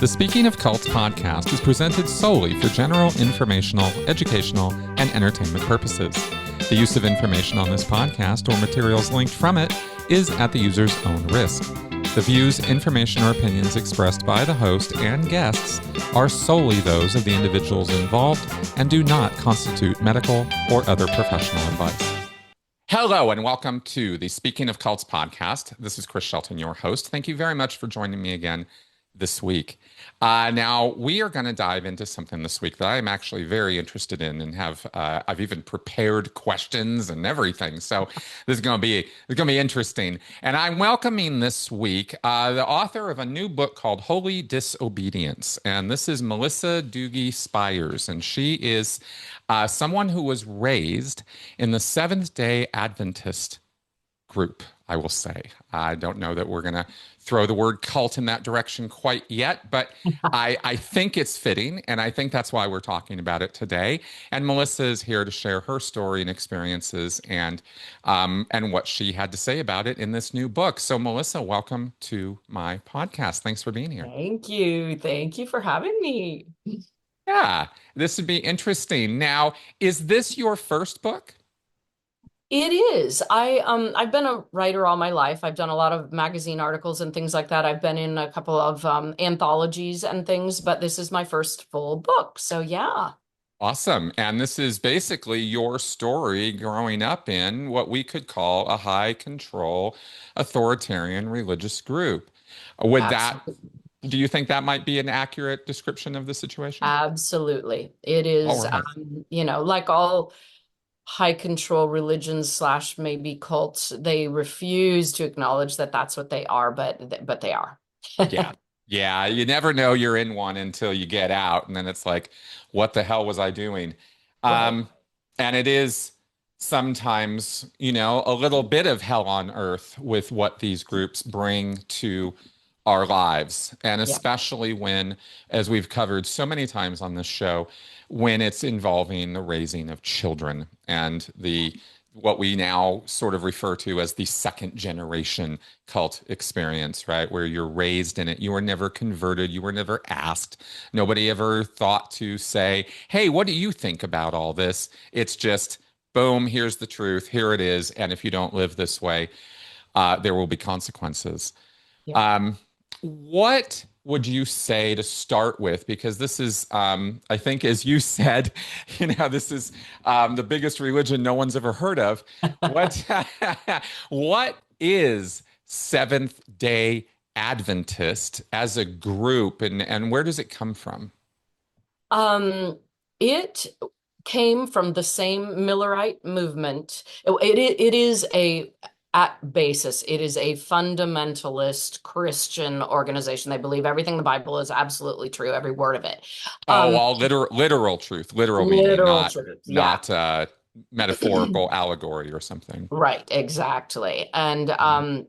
The Speaking of Cults podcast is presented solely for general informational, educational, and entertainment purposes. The use of information on this podcast or materials linked from it is at the user's own risk. The views, information, or opinions expressed by the host and guests are solely those of the individuals involved and do not constitute medical or other professional advice. Hello and welcome to the Speaking of Cults podcast. This is Chris Shelton, your host. Thank you very much for joining me again this week. Now, we are going to dive into something this week that I am actually very interested in and I've even prepared questions and everything. So this is going to be interesting. And I'm welcoming this week the author of a new book called Holy Disobedience. And this is Melissa Duge Spiers. And she is someone who was raised in the Seventh-day Adventist group, I will say. I don't know that we're going to throw the word cult in that direction quite yet, but I think it's fitting, and I think that's why we're talking about it today. And Melissa is here to share her story and experiences and what she had to say about it in this new book. So, Melissa, welcome to my podcast. Thanks for being here. Thank you. Thank you for having me. Yeah, this would be interesting. Now, is this your first book? It is. I've been a writer all my life. I've done a lot of magazine articles and things like that. I've been in a couple of anthologies and things, but this is my first full book. So yeah. Awesome. And this is basically your story growing up in what we could call a high control authoritarian religious group. Absolutely. Do you think that might be an accurate description of the situation? Absolutely. It is, All right. like all high control religions slash maybe cults, they refuse to acknowledge that that's what they are, but they are. Yeah. Yeah. You never know you're in one until you get out. And then it's like, what the hell was I doing? Right. And it is sometimes, a little bit of hell on earth with what these groups bring to our lives. And Yeah. especially when, as we've covered so many times on this show, when it's involving the raising of children and what we now sort of refer to as the second generation cult experience, right? Where you're raised in it. You were never converted. You were never asked. Nobody ever thought to say, hey, what do you think about all this? It's just, boom, here's the truth. Here it is. And if you don't live this way, there will be consequences. Yeah. What would you say to start with? Because this is, I think, as you said, this is the biggest religion no one's ever heard of. What, what is Seventh-day Adventist as a group, and where does it come from? It came from the same Millerite movement. It is at basis, it is a fundamentalist Christian organization. They believe everything in the Bible is absolutely true, every word of it. Oh, all literal truth, literal meaning, Literal truth. Yeah. not metaphorical allegory or something. Right, exactly. And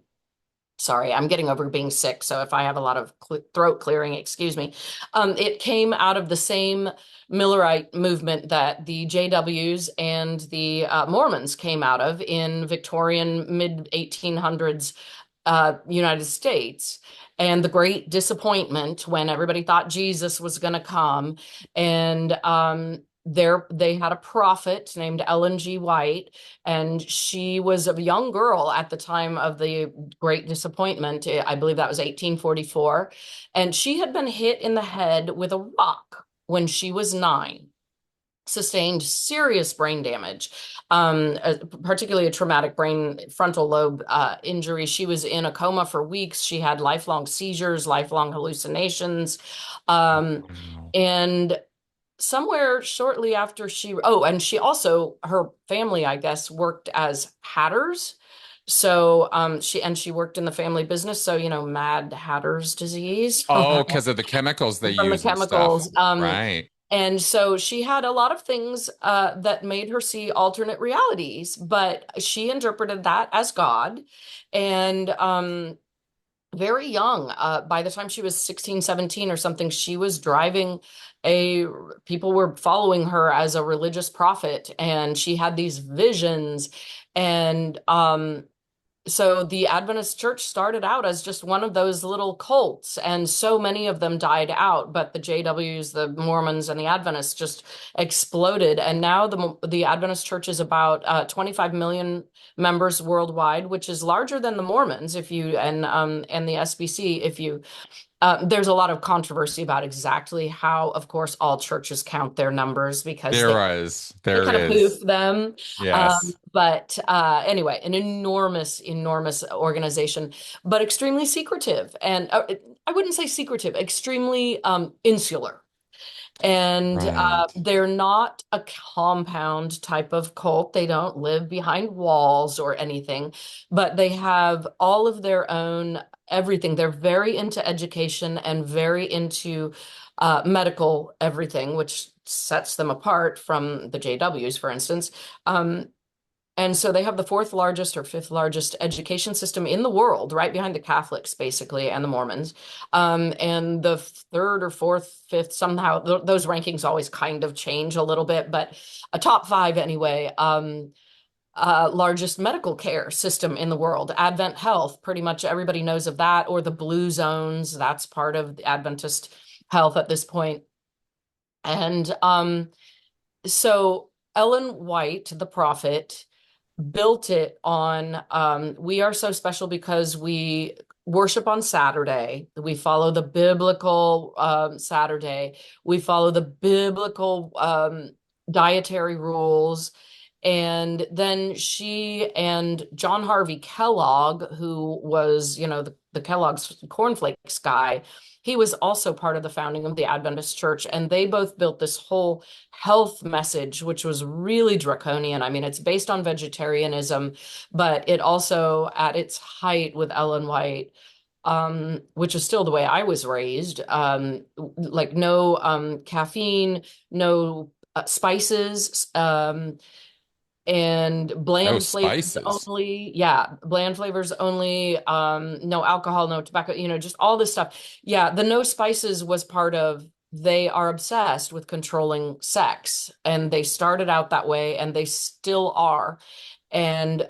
sorry, I'm getting over being sick, so if I have a lot of throat clearing, excuse me. It came out of the same Millerite movement that the JWs and the Mormons came out of in Victorian mid-1800s United States. And the great disappointment when everybody thought Jesus was going to come. And they had a prophet named Ellen G. White, and she was a young girl at the time of the Great Disappointment. I believe that was 1844. And she had been hit in the head with a rock when she was 9, sustained serious brain damage, particularly a traumatic brain frontal lobe injury. She was in a coma for weeks. She had lifelong seizures, lifelong hallucinations. And somewhere shortly after and she also, her family, I guess, worked as hatters. So she worked in the family business. So, Mad Hatter's disease Oh, because of the chemicals they from the use and stuff. chemicals. Right. And so she had a lot of things that made her see alternate realities, but she interpreted that as God. And very young, by the time she was 16, 17 or something, she was driving people were following her as a religious prophet, and she had these visions. And So the Adventist church started out as just one of those little cults, and so many of them died out. But the JWs, the Mormons, and the Adventists just exploded. And now the Adventist church is about 25 million members worldwide, which is larger than the Mormons, if you and the SBC, if you there's a lot of controversy about exactly how, of course, all churches count their numbers because they There kind of is. poof them. Yes. But anyway, an enormous, enormous organization, but extremely secretive. And I wouldn't say secretive, extremely insular. And Right. they're not a compound type of cult. They don't live behind walls or anything, but they have all of their own everything. They're very into education and very into medical everything, which sets them apart from the JWs, for instance. Um, and so they have the fourth largest or fifth largest education system in the world, right behind the Catholics, basically, and the Mormons. And the third or fourth, fifth, somehow those rankings always kind of change a little bit, but a top five anyway. Largest medical care system in the world, Advent Health. Pretty much everybody knows of that, or the Blue Zones. That's part of the Adventist Health at this point. And so Ellen White, the prophet, built it on we are so special because we worship on Saturday. We follow the biblical Saturday. We follow the biblical dietary rules. And then she and John Harvey Kellogg, who was, the Kellogg's cornflakes guy, he was also part of the founding of the Adventist Church. And they both built this whole health message, which was really draconian. I mean, it's based on vegetarianism, but it also, at its height with Ellen White, which is still the way I was raised, like no caffeine, no spices, and No bland flavors spices. only. Yeah, bland flavors only. No alcohol, no tobacco, just all this stuff. Yeah, the no spices was part of, they are obsessed with controlling sex, and they started out that way and they still are. And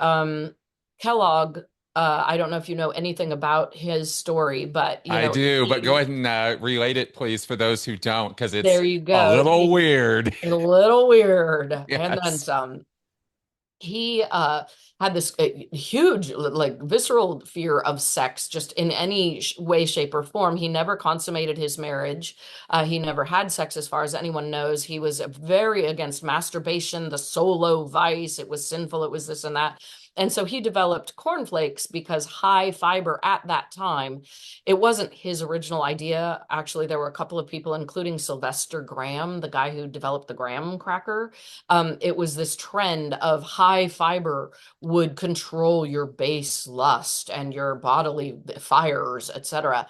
Kellogg, I don't know if you know anything about his story, but I do, but go ahead and relate it, please, for those who don't, because it's there you a go. little weird. A little weird, and then Yes. some. He had this huge, like, visceral fear of sex, just in any way, shape, or form. He never consummated his marriage. He never had sex, as far as anyone knows. He was very against masturbation, the solo vice. It was sinful. It was this and that. And so he developed cornflakes because high fiber at that time, it wasn't his original idea. Actually, there were a couple of people, including Sylvester Graham, the guy who developed the graham cracker. It was this trend of high fiber would control your base lust and your bodily fires, etc.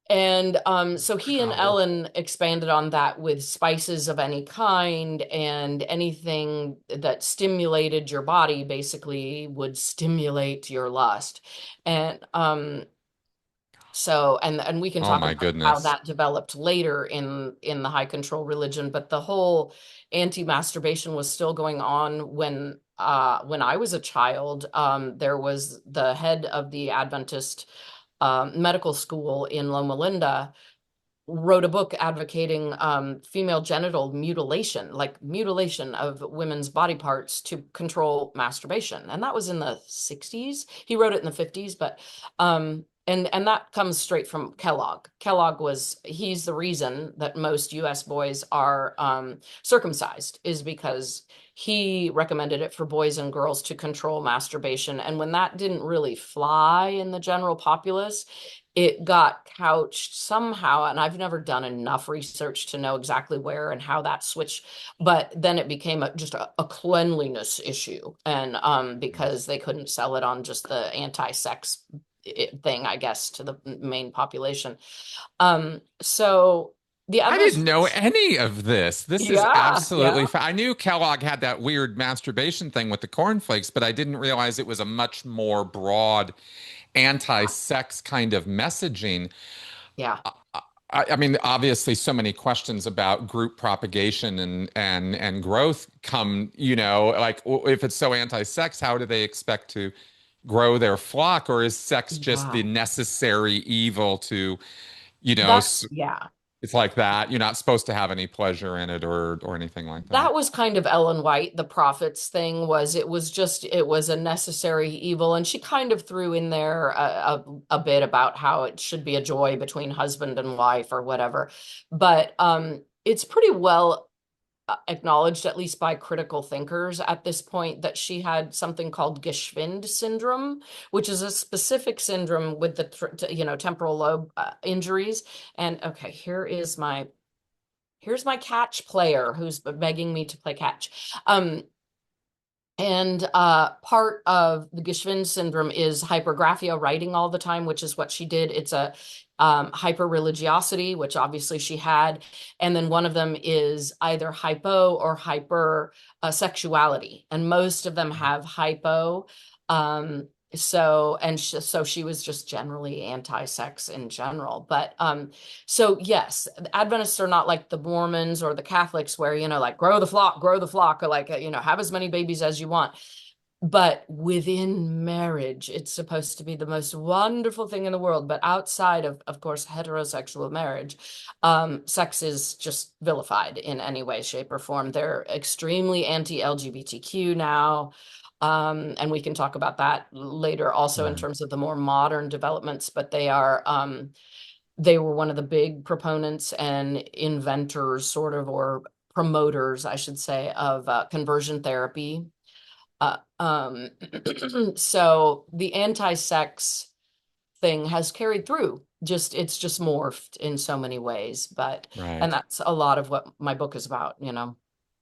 And so he and Wow. Ellen expanded on that with spices of any kind, and anything that stimulated your body basically would stimulate your lust. And and we can Oh talk my about how goodness. that developed later in the high control religion, but the whole anti-masturbation was still going on when I was a child. There was the head of the Adventist medical school in Loma Linda wrote a book advocating female genital mutilation, like mutilation of women's body parts to control masturbation. And that was in the 60s. He wrote it in the 50s, but and that comes straight from Kellogg. He's the reason that most US boys are circumcised, is because he recommended it for boys and girls to control masturbation. And when that didn't really fly in the general populace, it got couched somehow, and I've never done enough research to know exactly where and how that switched, but then it became just a cleanliness issue, and because they couldn't sell it on just the anti-sex thing, I guess, to the main population. So the I didn't Adventist know Church, any of this. This is yeah, yeah, absolutely I knew Kellogg had that weird masturbation thing with the cornflakes, but I didn't realize it was a much more broad anti-sex kind of messaging. yeah. I mean, obviously, so many questions about group propagation and growth come, like if it's so anti-sex, how do they expect to grow their flock, or is sex just the Yeah. necessary evil to, That's yeah. it's like that. You're not supposed to have any pleasure in it or anything like that. That was kind of Ellen White, the prophets thing was it was a necessary evil. And she kind of threw in there a bit about how it should be a joy between husband and wife or whatever. But it's pretty well acknowledged, at least by critical thinkers at this point, that she had something called Geschwind syndrome, which is a specific syndrome with the temporal lobe injuries. And okay, here's my catch player who's begging me to play catch. And part of the Geschwind syndrome is hypergraphia, writing all the time, which is what she did. It's a hyper religiosity, which obviously she had. And then one of them is either hypo or hyper sexuality. And most of them have hypo. So she was just generally anti-sex in general. But so yes, Adventists are not like the Mormons or the Catholics where, like grow the flock, or like, have as many babies as you want. But within marriage, it's supposed to be the most wonderful thing in the world. But outside of course, heterosexual marriage, sex is just vilified in any way, shape, or form. They're extremely anti-LGBTQ now. And we can talk about that later also in Right. terms of the more modern developments, but they were one of the big proponents and inventors, sort of, or promoters, I should say, of conversion therapy. Uh, um, so the anti-sex thing has carried through. It's just morphed in so many ways, and Right. that's a lot of what my book is about.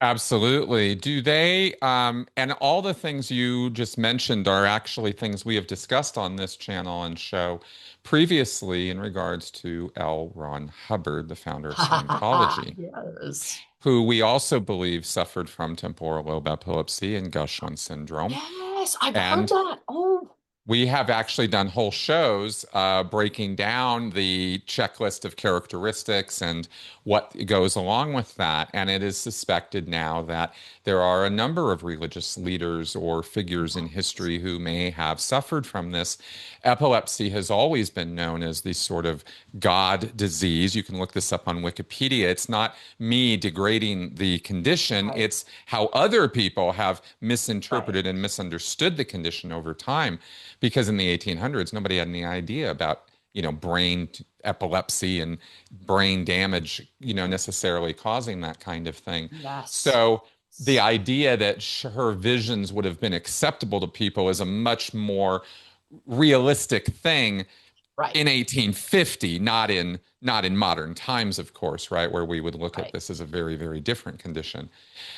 Absolutely. Do they, and all the things you just mentioned are actually things we have discussed on this channel and show previously in regards to L. Ron Hubbard, the founder of Scientology, Yes. who we also believe suffered from temporal lobe epilepsy and Gaucher's syndrome. Yes, I've heard And that. Oh, we have actually done whole shows breaking down the checklist of characteristics and what goes along with that. And it is suspected now that there are a number of religious leaders or figures in history who may have suffered from this. Epilepsy has always been known as the sort of God disease. You can look this up on Wikipedia. It's not me degrading the condition, right, it's how other people have right. misinterpreted and misunderstood the condition over time, because in the 1800s nobody had any idea about brain epilepsy and brain damage necessarily causing that kind of thing. Yes. So the idea that her visions would have been acceptable to people is a much more realistic thing Right, in 1850, not in modern times, of course, right, where we would look at right. this as a very, very different condition.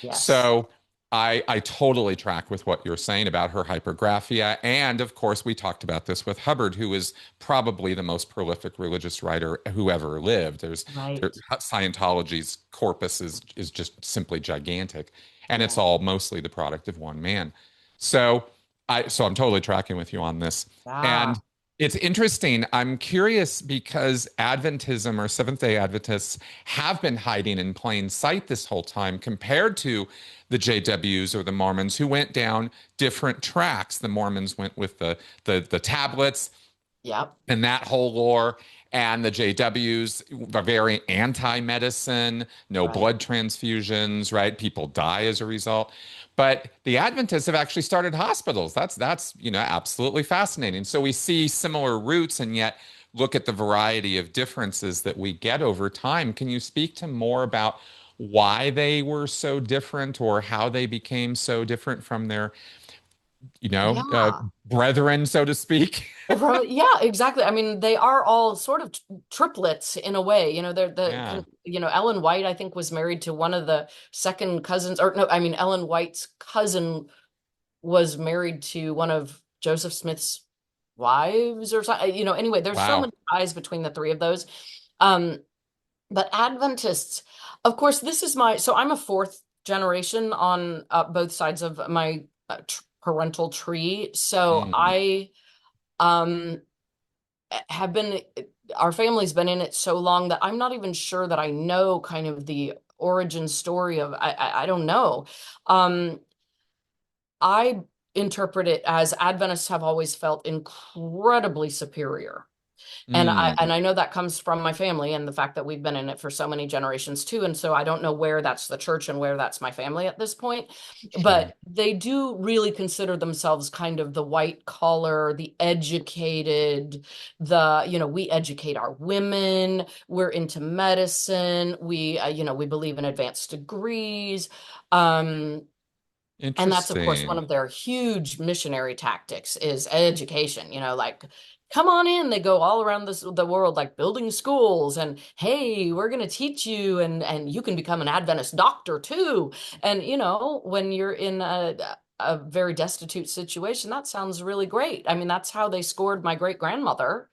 Yes. So I totally track with what you're saying about her hypergraphia. And of course, we talked about this with Hubbard, who is probably the most prolific religious writer who ever lived. Right. Scientology's corpus is just simply gigantic. And it's Yeah. all mostly the product of one man. So I'm totally tracking with you on this. Yeah. And it's interesting. I'm curious because Adventism or Seventh-day Adventists have been hiding in plain sight this whole time compared to the JWs or the Mormons who went down different tracks. The Mormons went with the tablets Yep. and that whole lore. And the JWs are very anti-medicine, no Right. blood transfusions, right? People die as a result. But the Adventists have actually started hospitals. That's absolutely fascinating. So we see similar roots, and yet look at the variety of differences that we get over time. Can you speak to more about why they were so different or how they became so different from their, you know, uh, Yeah. brethren, so to speak? Yeah, exactly. I mean, they are all sort of triplets in a way. They're Yeah. Ellen White, I think, was married to one of the second cousins, or no, I mean, Ellen White's cousin was married to one of Joseph Smith's wives or something. Anyway, there's so Wow. many ties between the three of those. Um, but Adventists, of course, so I'm a fourth generation on both sides of my parental tree. So Mm, I um have been our family's been in it so long that I'm not even sure that I know kind of the origin story of I don't know. Um I interpret it as Adventists have always felt incredibly superior. And Mm, I know that comes from my family and the fact that we've been in it for so many generations too. And so I don't know where that's the church and where that's my family at this point. sure. But they do really consider themselves kind of the white collar, the educated, we educate our women, we're into medicine, we believe in advanced degrees. Um, and that's, of course, one Interesting. of their huge missionary tactics is education, like come on in. They go all around the world, like building schools and, hey, we're going to teach you and you can become an Adventist doctor too. And, when you're in a very destitute situation, that sounds really great. I mean, that's how they scored my great grandmother.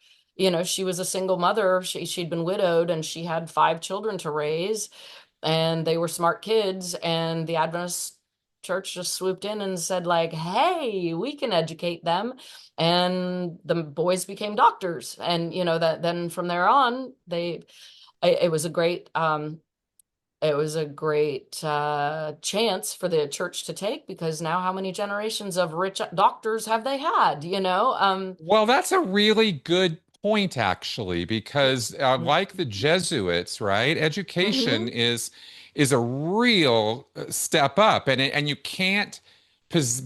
She was a single mother. She'd been widowed and she had 5 children to raise, and they were smart kids, and the Adventist church just swooped in and said, like, hey, we can educate them, and the boys became doctors. And that then from there on, it was a great chance for the church to take, because now how many generations of rich doctors have they had, Well, that's a really good point, actually, because like the Jesuits, right? Education Mhm. is a real step up, and you can't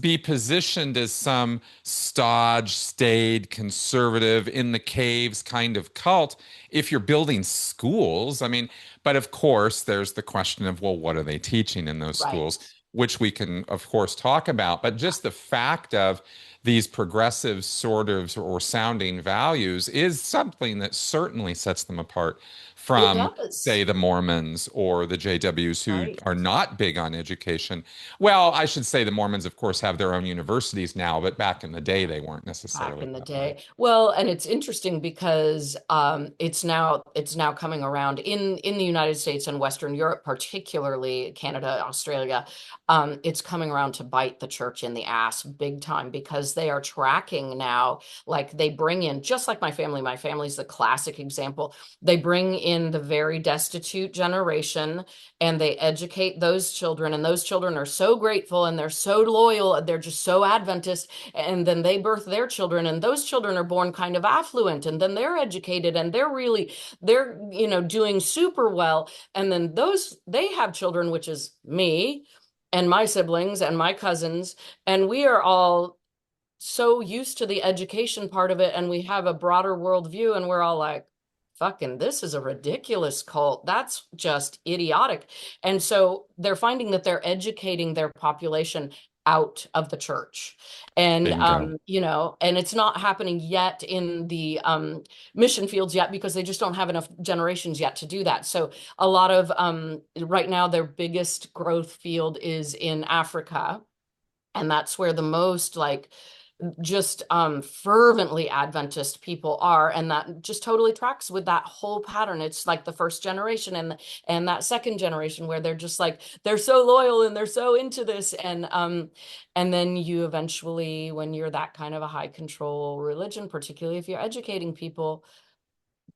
be positioned as some stodge, staid, conservative, in the caves kind of cult if you're building schools. I mean, but of course, there's the question of, well, what are they teaching in those schools, Right. which we can, of course, talk about. But just the fact of these progressive sort of or sounding values is something that certainly sets them apart It from, say, does. the Mormons or the JWs who Right. are not big on education. Well, I should say the Mormons, of course, have their own universities now, but back in the day, they weren't Back necessarily in the that way. day. Well, and it's interesting because it's now coming around in the United States and Western Europe, particularly Canada, Australia. It's coming around to bite the church in the ass big time, because they are tracking now, like they bring in, just like my family. My family's the classic example. They bring in the very destitute generation and they educate those children, and those children are so grateful and they're so loyal, they're just so Adventist, and then they birth their children, and those children are born kind of affluent, and then they're educated and they're doing super well, and then they have children, which is me and my siblings and my cousins, and we are all so used to the education part of it, and we have a broader worldview, and we're all like, fucking, this is a ridiculous cult. That's just idiotic. And so they're finding that they're educating their population out of the church. And Bingo. and it's not happening yet in the mission fields yet, because they just don't have enough generations yet to do that. So a lot of right now their biggest growth field is in Africa, and that's where the most, like, just fervently Adventist people are, and that just totally tracks with that whole pattern. It's like the first generation and that second generation, where they're just like, they're so loyal and they're so into this, and then you eventually, when you're that kind of a high control religion, particularly if you're educating people,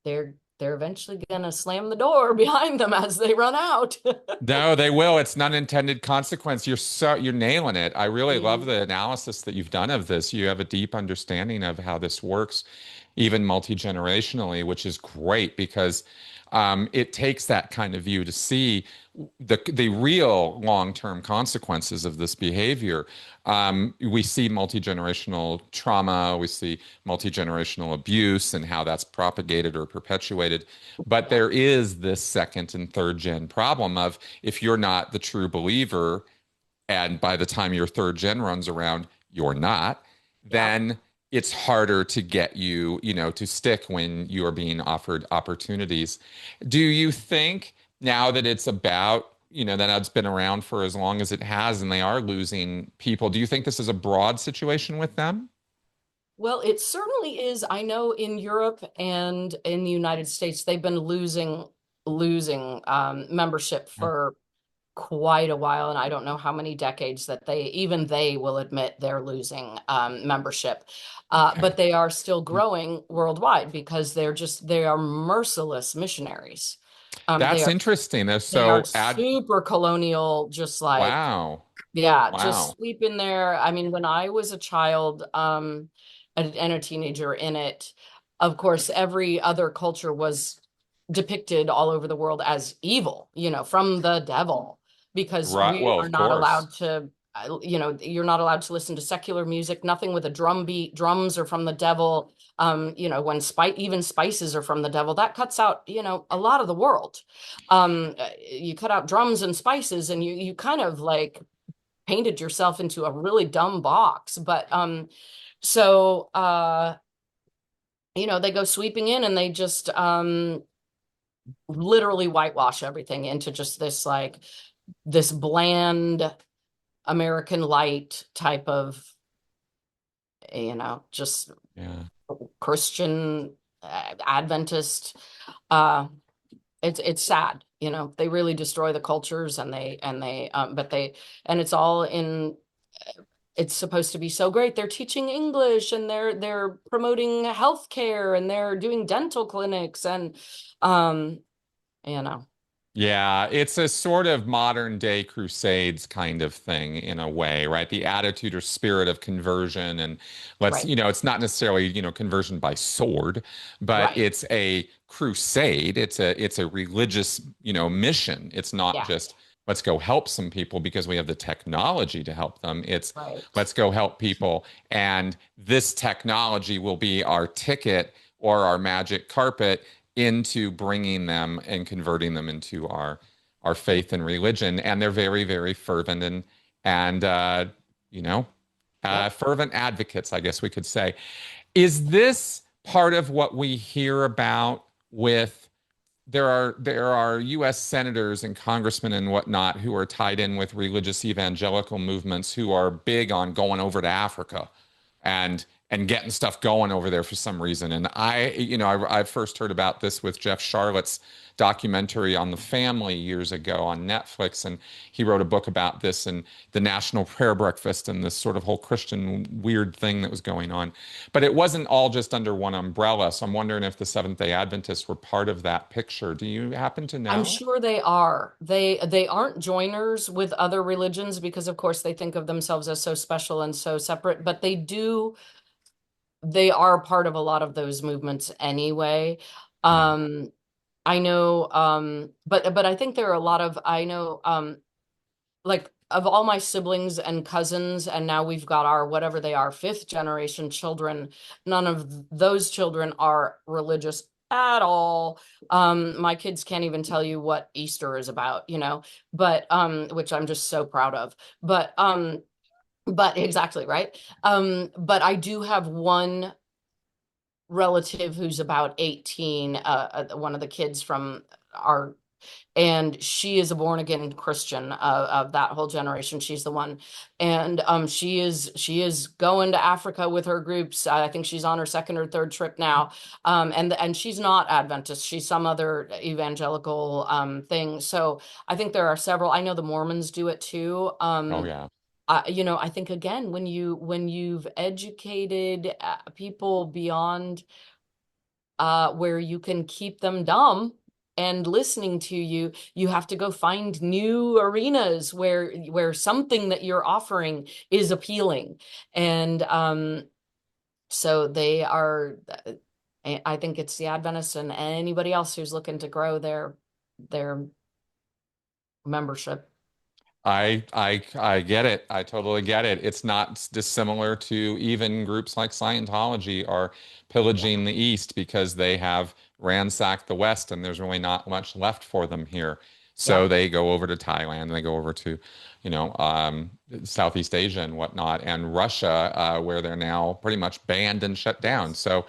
they're eventually gonna slam the door behind them as they run out. No, they will. It's an unintended consequence. You're nailing it. I really love Mhm. the analysis that you've done of this. You have a deep understanding of how this works, even multi-generationally, which is great because it takes that kind of view to see the real long-term consequences of this behavior. We see multi-generational trauma, we see multi-generational abuse and how that's propagated or perpetuated. But Yeah. there is this second and third gen problem of, if you're not the true believer, and by the time your third gen runs around, you're not, Yep. then it's harder to get you, to stick when you are being offered opportunities. Do you think now that it's about, that it's been around for as long as it has and they are losing people, do you think this is a broad situation with them? Well, it certainly is. I know in Europe and in the United States, they've been losing membership Yeah. for quite a while, and I don't know how many decades that they will admit they're losing membership. But Okay. they are still growing worldwide, because they are merciless missionaries. Um, they That's are interesting. They're they are so super colonial, just like wow. Yeah, just Wow. sleep in there. I mean, when I was a child, and a teenager in it, of course, every other culture was depicted all over the world as evil, from the devil, because Right. we Well, are of not course. allowed to, you're not allowed to listen to secular music, nothing with a drum beat. Drums are from the devil. When even spices are from the devil, that cuts out, a lot of the world. You cut out drums and spices, and you kind of like painted yourself into a really dumb box. But so they go sweeping in, and they just literally whitewash everything into just this bland American light type of, just Yeah. Christian, Adventist. Uh it's sad, they really destroy the cultures, and it's all in. It's supposed to be so great. They're teaching English, and they're promoting healthcare, and they're doing dental clinics, and um, you know, Yeah, it's a sort of modern day crusades kind of thing in a way, right? The attitude or spirit of conversion and right, it's not necessarily, conversion by sword, but right, it's a crusade. It's a religious, mission. It's not yeah, just let's go help some people because we have the technology to help them. It's right, let's go help people and this technology will be our ticket or our magic carpet into bringing them and converting them into our yeah, faith and religion. And they're very, very fervent and you know, yep. fervent advocates, I guess we could say. Is this part of what we hear about with there are U.S. senators and congressmen and whatnot who are tied in with religious evangelical movements who are big on going over to Africa and getting stuff going over there for some reason. And I first heard about this with Jeff Charlotte's documentary on the family years ago on Netflix, and he wrote a book about this and the National Prayer Breakfast and this sort of whole Christian weird thing that was going on. But it wasn't all just under one umbrella. So I'm wondering if the Seventh-day Adventists were part of that picture. Do you happen to I'm know? sure they are. They aren't joiners with other religions because, of course, they think of themselves as so special and so separate, but they are part of a lot of those movements anyway. Yeah. Um, I know, but I think there are a lot of, I know, like of all my siblings and cousins, and now we've got our whatever they are, fifth generation children, none of those children are religious at all. My kids can't even tell you what Easter is about, but which I'm just so proud of. But exactly, right. But I do have one relative who's about 18, one of the kids from our, and she is a born again Christian, of that whole generation. She's the one, and she is going to Africa with her groups. I think she's on her second or third trip now, and she's not Adventist. She's some other evangelical thing. So I think there are several. I know the Mormons do it too. Oh yeah. I think again, when you've educated people beyond where you can keep them dumb and listening to you, you have to go find new arenas where something that you're offering is appealing. And so they are, I think it's the Adventists and anybody else who's looking to grow their membership. I get it. I totally get it. It's not dissimilar to even groups like Scientology are Yeah. pillaging the East because they have ransacked the West and there's really not much left for them here. So Yep. they go over to Thailand, they go over to, Southeast Asia and whatnot, and Russia, where they're now pretty much banned and shut down. So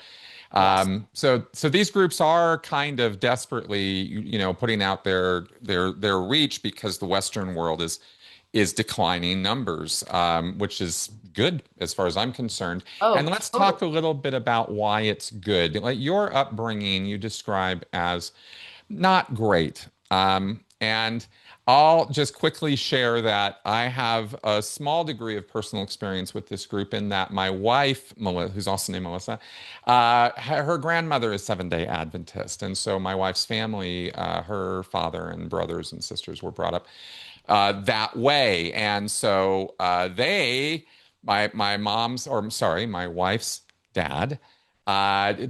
Yes. so these groups are kind of desperately, putting out their reach because the Western world is declining numbers, which is good as far as I'm concerned. And Oh, let's talk totally. a little bit about why it's good. Like your upbringing, you describe as not great. And I'll just quickly share that I have a small degree of personal experience with this group in that my wife, Melissa, who's also named Melissa, her grandmother is Seventh-day Adventist. And so my wife's family, her father and brothers and sisters were brought up that way. And so my mom's, or I'm sorry, my wife's dad,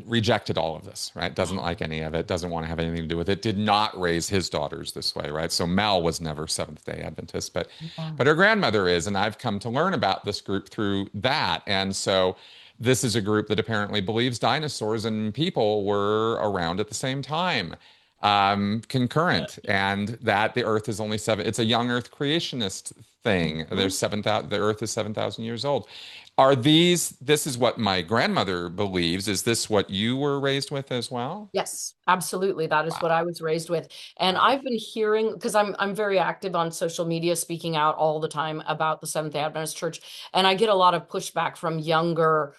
rejected all of this, right? Doesn't like any of it, doesn't want to have anything to do with it, did not raise his daughters this way, right? So Mel was never Seventh-day Adventist, Yeah. but her grandmother is, and I've come to learn about this group through that. And so this is a group that apparently believes dinosaurs and people were around at the same time, concurrent, and that the Earth is only seven. It's a young Earth creationist thing. Mhm. The Earth is 7,000 years old. Are these, this is what my grandmother believes. Is this what you were raised with as well? Yes, absolutely. That is what Wow. I was raised with. And Wow. I've been hearing, because I'm very active on social media, speaking out all the time about the Seventh-day Adventist Church, and I get a lot of pushback from younger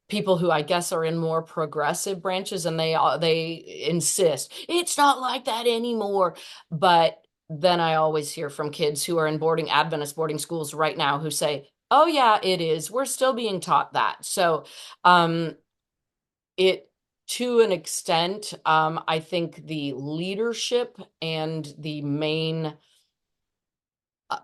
people who I guess are in more progressive branches, and they insist it's not like that anymore. But then I always hear from kids who are in Adventist boarding schools right now who say, "Oh yeah, it is. We're still being taught that." So, um, it to an extent, I think the leadership and the main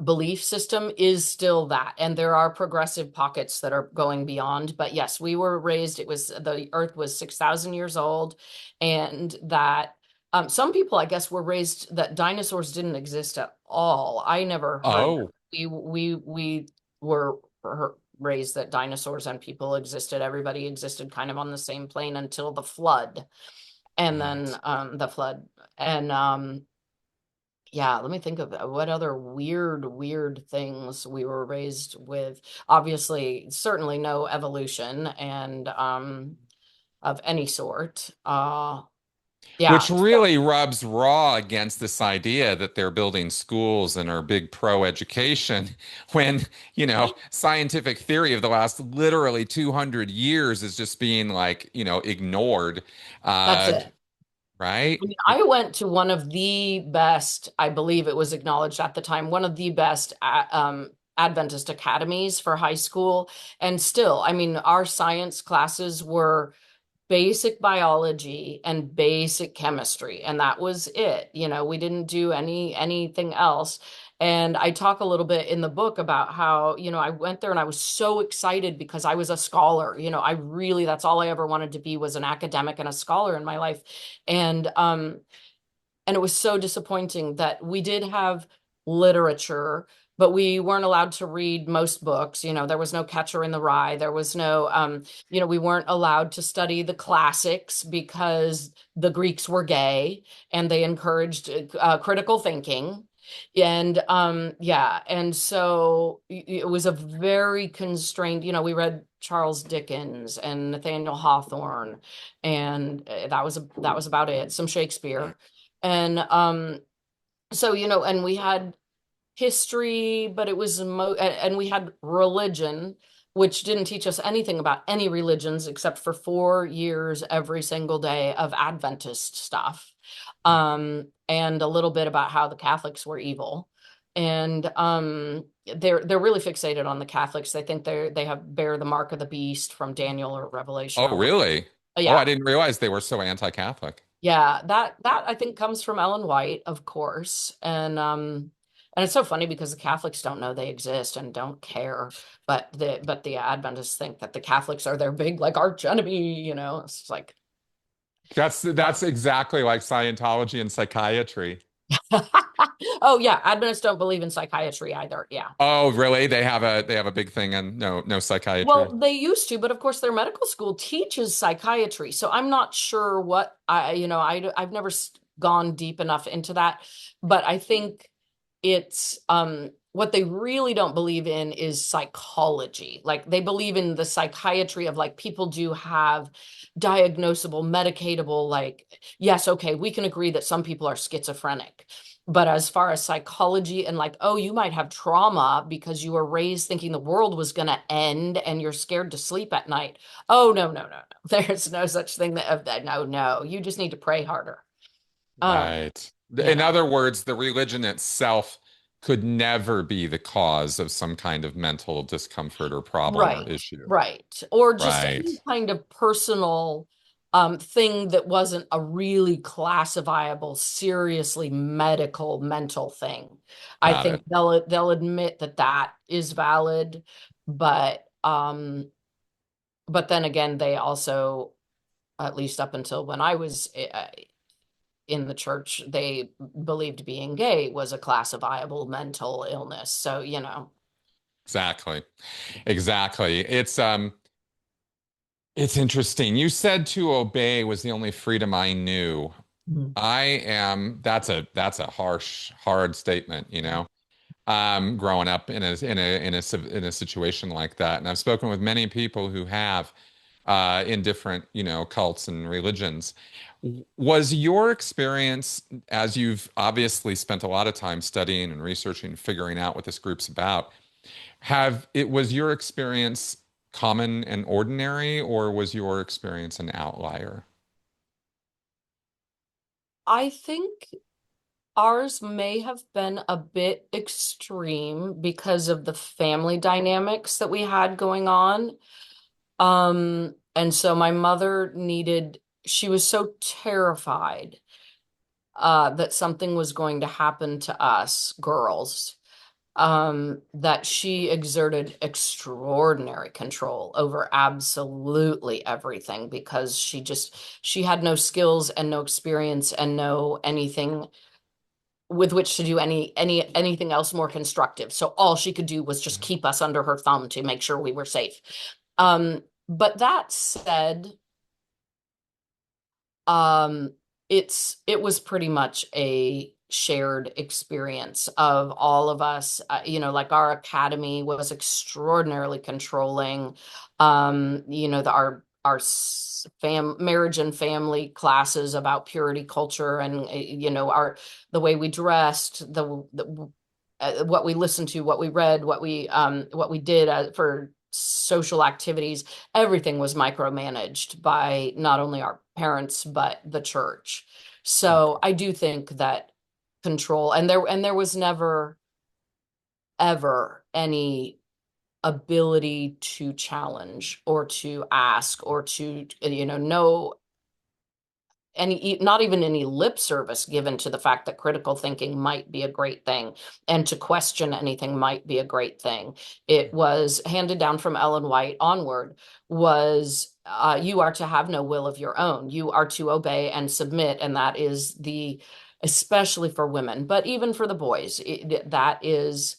belief system is still that. And there are progressive pockets that are going beyond. But yes, we were raised, it was the earth was 6,000 years old. And that some people, I guess, were raised that dinosaurs didn't exist at all. I never heard that. Oh, We were raised that dinosaurs and people existed. Everybody existed kind of on the same plane until the flood. And then right. the flood. And yeah, let me think of what other weird things we were raised with. Obviously, certainly no evolution and of any sort. Yeah. Which really rubs raw against this idea that they're building schools and are big pro education when, scientific theory of the last literally 200 years is just being like, ignored. That's Uh, it. right? I mean, I went to one of the best, I believe it was acknowledged at the time, one of the best Adventist academies for high school. And still, I mean, our science classes were basic biology and basic chemistry, and that was it. We didn't do anything else. And I talk a little bit in the book about how, I went there and I was so excited because I was a scholar. I really, that's all I ever wanted to be, was an academic and a scholar in my life. And um and it was so disappointing that we did have literature, but we weren't allowed to read most books. There was no Catcher in the Rye. There was no, we weren't allowed to study the classics because the Greeks were gay and they encouraged critical thinking. And yeah, and so it was a very constrained, we read Charles Dickens and Nathaniel Hawthorne, and that was about it. Some Shakespeare. And so, and we had history, but it was and we had religion, which didn't teach us anything about any religions except for 4 years every single day of Adventist stuff. And a little bit about how the Catholics were evil. And they're really fixated on the Catholics. They think they have bear the mark of the beast from Daniel or Revelation Oh, or what. really? Oh, I Yeah. didn't realize they were so anti-Catholic. Yeah, that I think comes from Ellen White, of course. And it's so funny because the Catholics don't know they exist and don't care, but the Adventists think that the Catholics are their big like arch enemy. It's like That's exactly like Scientology and psychiatry. oh yeah, Adventists don't believe in psychiatry either. Yeah. Oh, really? They have a big thing and no psychiatry. Well, they used to, but of course their medical school teaches psychiatry. So I'm not sure what I've never gone deep enough into that, but I think it's what they really don't believe in is psychology. Like they believe in the psychiatry of like people do have diagnosable, medicatable, like, yes, okay, we can agree that some people are schizophrenic. But as far as psychology and like, oh, you might have trauma because you were raised thinking the world was going to end and you're scared to sleep at night. Oh, no, no, no, no. There's no such thing that, no, no. You just need to pray harder. Um, Right. you In know. other words, the religion itself could never be the cause of some kind of mental discomfort or problem or Right, issue. right. Or just Right. any kind of personal. thing that wasn't a really classifiable, seriously medical, mental thing. I Got think it. they'll admit that that is valid, but then again, they also, at least up until when I was in the church, they believed being gay was a classifiable mental illness. So, Exactly. Exactly. It's interesting. You said to obey was the only freedom I knew. Mhm. That's a harsh, hard statement, you know. Growing up in a situation like that. And I've spoken with many people who have in different, cults and religions. Was your experience, as you've obviously spent a lot of time studying and researching, figuring out what this group's about, was your experience common and ordinary, or was your experience an outlier? I think ours may have been a bit extreme because of the family dynamics that we had going on. And so my mother she was so terrified that something was going to happen to us girls, that she exerted extraordinary control over absolutely everything because she had no skills and no experience and no anything with which to do anything else more constructive. So all she could do was just keep us under her thumb to make sure we were safe. But that said, um, it was pretty much a shared experience of all of us. Like our academy was extraordinarily controlling. Marriage and family classes about purity culture and our the way we dressed, what we listened to, what we read, what we did for social activities, everything was micromanaged by not only our parents but the church. So Okay. I do think that control, and there was never ever any ability to challenge or to ask or to no not even any lip service given to the fact that critical thinking might be a great thing and to question anything might be a great thing. It was handed down from Ellen White onward was you are to have no will of your own. You are to obey and submit, and that is especially for women, but even for the boys, that is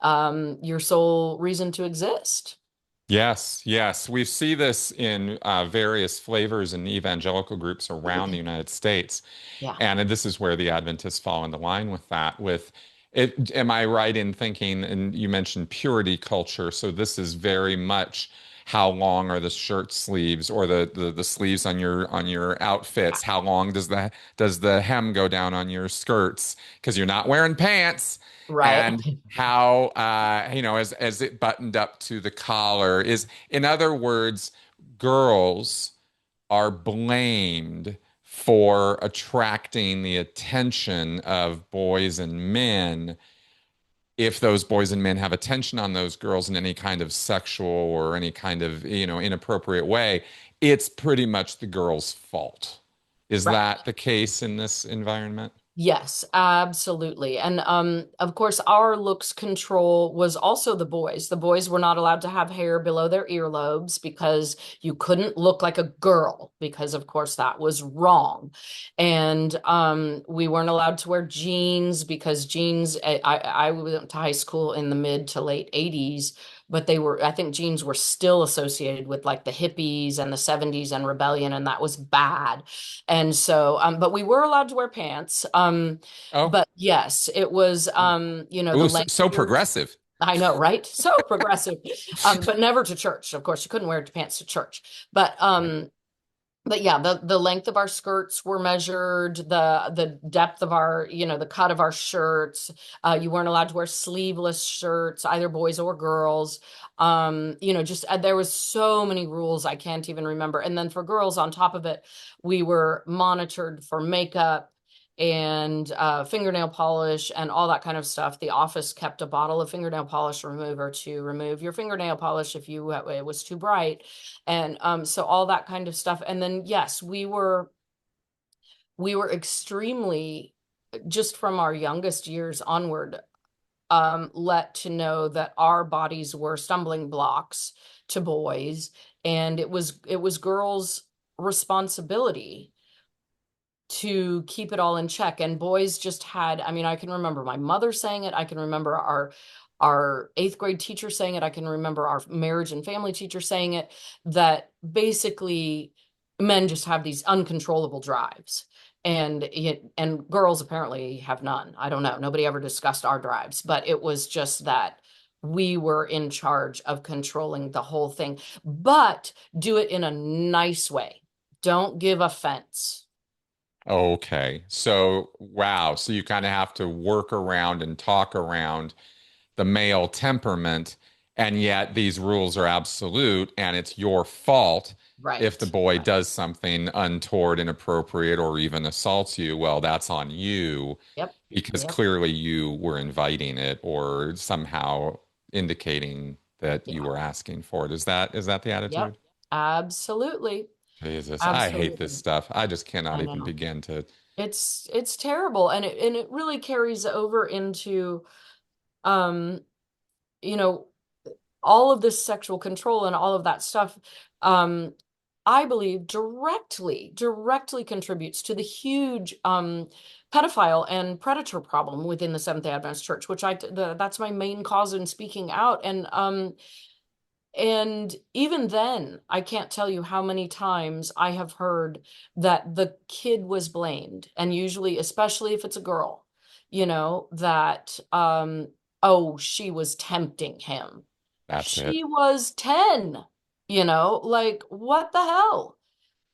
your sole reason to exist. Yes, yes. We see this in various flavors in evangelical groups around the United States. Yeah. And this is where the Adventists fall into line with that. With it, am I right in thinking, and you mentioned purity culture, so this is very much how long are the shirt sleeves or the sleeves on your outfits? How long does the hem go down on your skirts? Because you're not wearing pants. Right. And how as it buttoned up to the collar is, in other words, girls are blamed for attracting the attention of boys and men. If those boys and men have attention on those girls in any kind of sexual or any kind of, inappropriate way, it's pretty much the girl's fault. Is Right. that the case in this environment? Yes, absolutely. And of course our looks control was also the boys. The boys were not allowed to have hair below their earlobes because you couldn't look like a girl because of course that was wrong. And we weren't allowed to wear jeans because jeans I went to high school in the mid to late 80s, but I think jeans were still associated with like the hippies and the 70s and rebellion, and that was bad. And so, but we were allowed to wear pants. Oh, But yes, it was, the ooh, so, length so of your, progressive. I know, right? So progressive. But never to church. Of course, you couldn't wear pants to church. But, Right. um, but yeah, the length of our skirts were measured, the depth of our, the cut of our shirts. You weren't allowed to wear sleeveless shirts, either boys or girls. Just there was so many rules I can't even remember. And then for girls, on top of it, we were monitored for makeup and fingernail polish and all that kind of stuff. The office kept a bottle of fingernail polish remover to remove your fingernail polish if you it was too bright, and so all that kind of stuff. And then yes, we were extremely, just from our youngest years onward, let to know that our bodies were stumbling blocks to boys, and it was girls' responsibility to keep it all in check. And boys just had, I mean, I can remember my mother saying it. I can remember our eighth grade teacher saying it. I can remember our marriage and family teacher saying it, that basically men just have these uncontrollable drives. And girls apparently have none. I don't know. Nobody ever discussed our drives, but it was just that we were in charge of controlling the whole thing, but do it in a nice way. Don't give offense. Okay. So, wow. So you kind of have to work around and talk around the male temperament, and yet these rules are absolute, and it's your fault if the Right. boy Right. does something untoward, inappropriate, or even assaults you. Well, that's on you Yep. because Yep. clearly you were inviting it or somehow indicating that you Yeah. were asking for it. Is that the Yep. attitude? Absolutely. Jesus, I hate this Absolutely. stuff. I just cannot I even know. begin to. It's terrible. And it really carries over into um, you know, all of this sexual control and all of that stuff, um, I believe directly contributes to the huge pedophile and predator problem within the Seventh-day Adventist Church, which that's my main cause in speaking out. And even then, I can't tell you how many times I have heard that the kid was blamed, and usually, especially if it's a girl, that oh, she was tempting him. That's it. She was 10, like what the hell?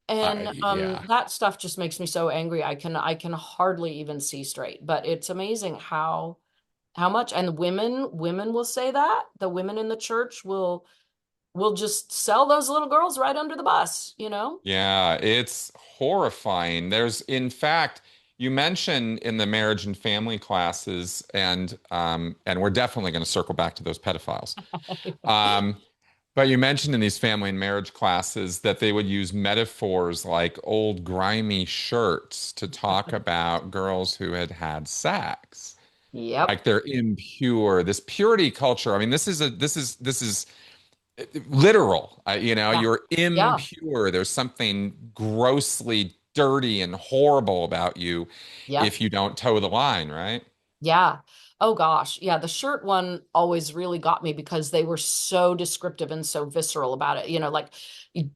And Yeah. that stuff just makes me so angry. I can hardly even see straight. But it's amazing how much, and women will say that. The women in the church will just sell those little girls right under the bus. Yeah, it's horrifying. In fact, you mentioned in the marriage and family classes, and we're definitely going to circle back to those pedophiles. Um, but you mentioned in these family and marriage classes that they would use metaphors like old grimy shirts to talk about girls who had had sex, Yep. like they're impure. This purity culture. I mean, this is literal. Yeah. You're Yeah. impure. There's something grossly dirty and horrible about you Yep. if you don't toe the line, right? Yeah. Oh gosh. Yeah. The shirt one always really got me because they were so descriptive and so visceral about it. Like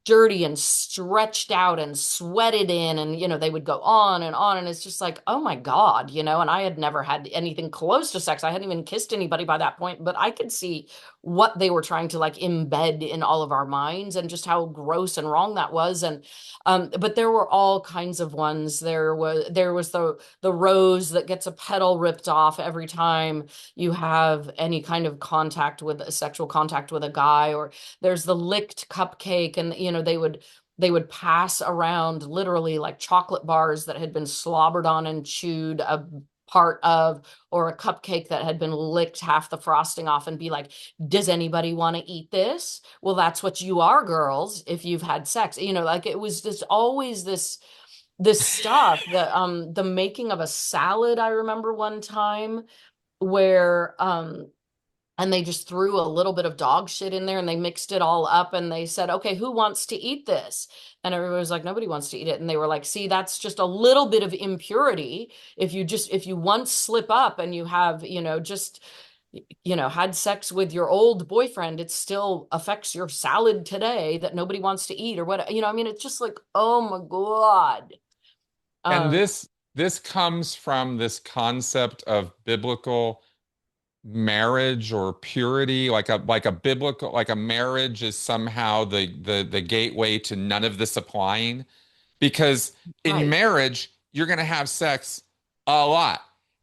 dirty and stretched out and sweated in. And, they would go on and on. And it's just like, oh my God, and I had never had anything close to sex. I hadn't even kissed anybody by that point, but I could see what they were trying to like embed in all of our minds and just how gross and wrong that was. And, but there were all kinds of ones. There was the rose that gets a petal ripped off every time you have any kind of contact with sexual contact with a guy, or there's the licked cupcake, and they would pass around literally like chocolate bars that had been slobbered on and chewed a part of, or a cupcake that had been licked half the frosting off, and be like, does anybody want to eat this? Well, that's what you are, girls, if you've had sex. Like it was just always this stuff. The making of a salad, I remember one time where and they just threw a little bit of dog shit in there, and they mixed it all up, and they said, okay, who wants to eat this? And everybody was like, nobody wants to eat it. And they were like, see, that's just a little bit of impurity. If you once slip up and you have, just had sex with your old boyfriend, it still affects your salad today that nobody wants to eat, or what. I mean, it's just like, oh my God. And um this comes from this concept of biblical marriage or purity, like a biblical, like a marriage is somehow the gateway to none of this applying. Because in right. marriage, you're going to have sex a lot,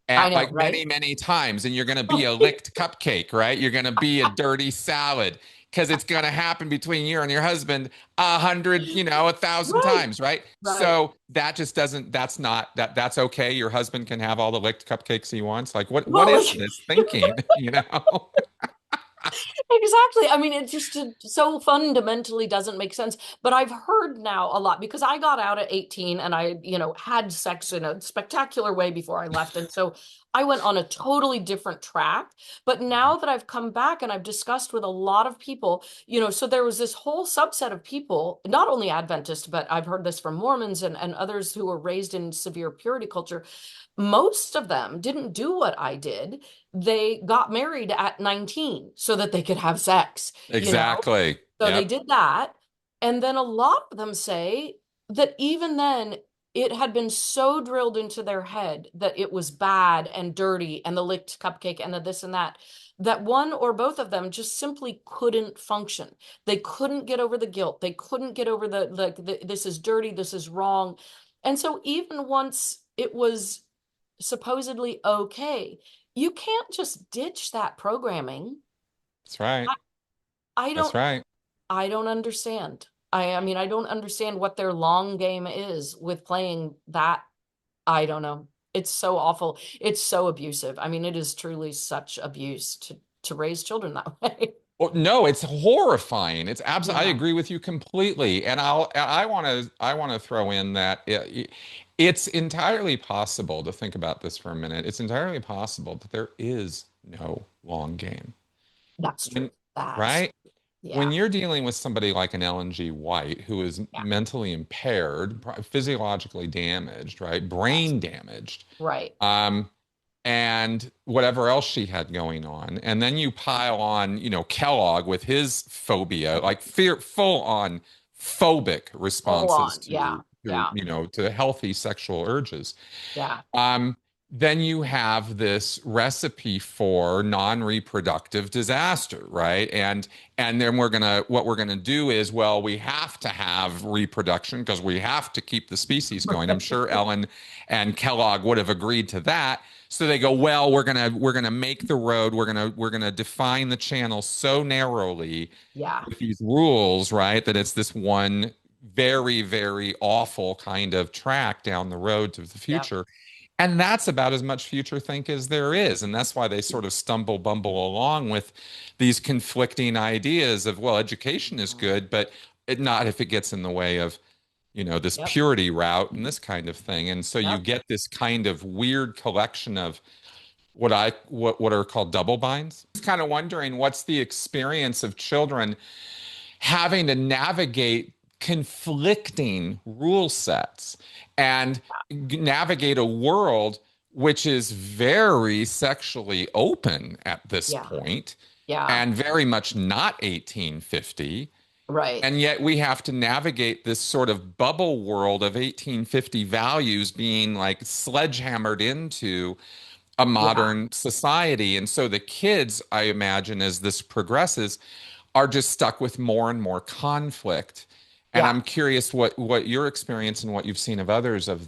I at know, like right? many, many times, and you're going to be a licked cupcake, right? You're going to be a dirty salad. because it's going to happen between you and your husband 100, 1,000 Right, times, right? right. So that just doesn't, that's okay. Your husband can have all the licked cupcakes he wants. Like, what Well, is like, this thinking, you know? exactly. I mean, it just so fundamentally doesn't make sense. But I've heard now a lot because I got out at 18 and I, had sex in a spectacular way before I left. And so I went on a totally different track. But now that I've come back and I've discussed with a lot of people, so there was this whole subset of people, not only Adventist, but I've heard this from Mormons and others who were raised in severe purity culture. Most of them didn't do what I did. They got married at 19 so that they could have sex. Exactly. So they Yep. did that. And then a lot of them say that even then, it had been so drilled into their head that it was bad and dirty and the licked cupcake and the this and that, that one or both of them just simply couldn't function. They couldn't get over the guilt. They couldn't get over the this is dirty, this is wrong. And so even once it was supposedly okay, you can't just ditch that programming. That's right. I, I That's don't right. I don't understand. I mean, I don't understand what their long game is with playing that. I don't know. It's so awful. It's so abusive. I mean, it is truly such abuse to raise children that way. Well, no, it's horrifying. It's absolutely, I Yeah, agree with you completely. And I want to throw in that it's entirely possible to think about this for a minute. It's entirely possible that there is no long game. that's true. When, That's right? When yeah, you're dealing with somebody like an Ellen G. White, who is yeah, mentally impaired, physiologically damaged, right? yes, Brain damaged. right. Um, and whatever else she had going on. And then you pile on, Kellogg with his phobia, like fear, full on phobic Full responses on. to, Yeah, yeah, to healthy sexual urges. yeah, Um, then you have this recipe for non-reproductive disaster, right? And then what we're gonna do is, well, we have to have reproduction because we have to keep the species going. I'm sure Ellen and Kellogg would have agreed to that. So they go, well, we're gonna make the road, we're gonna define the channel so narrowly yeah. with these rules, right? That it's this one very, very awful kind of track down the road to the Yep. future. And that's about as much future think as there is. And that's why they sort of stumble, bumble along with these conflicting ideas of, well, education is good, but not if it gets in the way of, this Yep. purity route and this kind of thing. And so you Yep. get this kind of weird collection of what are called double binds. Just kind of wondering what's the experience of children having to navigate conflicting rule sets and navigate a world which is very sexually open at this Yeah. point Yeah. and very much not 1850. Right. And yet we have to navigate this sort of bubble world of 1850 values being like sledgehammered into a Yeah. modern society. And so the kids, I imagine, as this progresses, are just stuck with more and more conflict. And Yeah. I'm curious what your experience and what you've seen of others of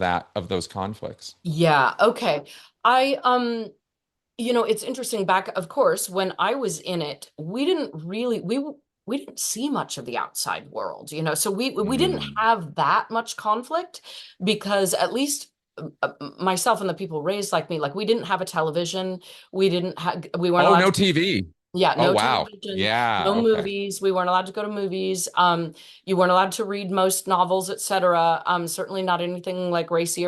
those conflicts. Yeah. Okay. It's interesting back, of course, when I was in it, we didn't really we didn't see much of the outside world. So we didn't Mm. have that much conflict because at least myself and the people raised like me, like we didn't have a television, we weren't Oh, allowed no to. TV. Yeah, Oh, no wow. television, Yeah. no Okay. movies. We weren't allowed to go to movies. You weren't allowed to read most novels, etc. Certainly not anything like racy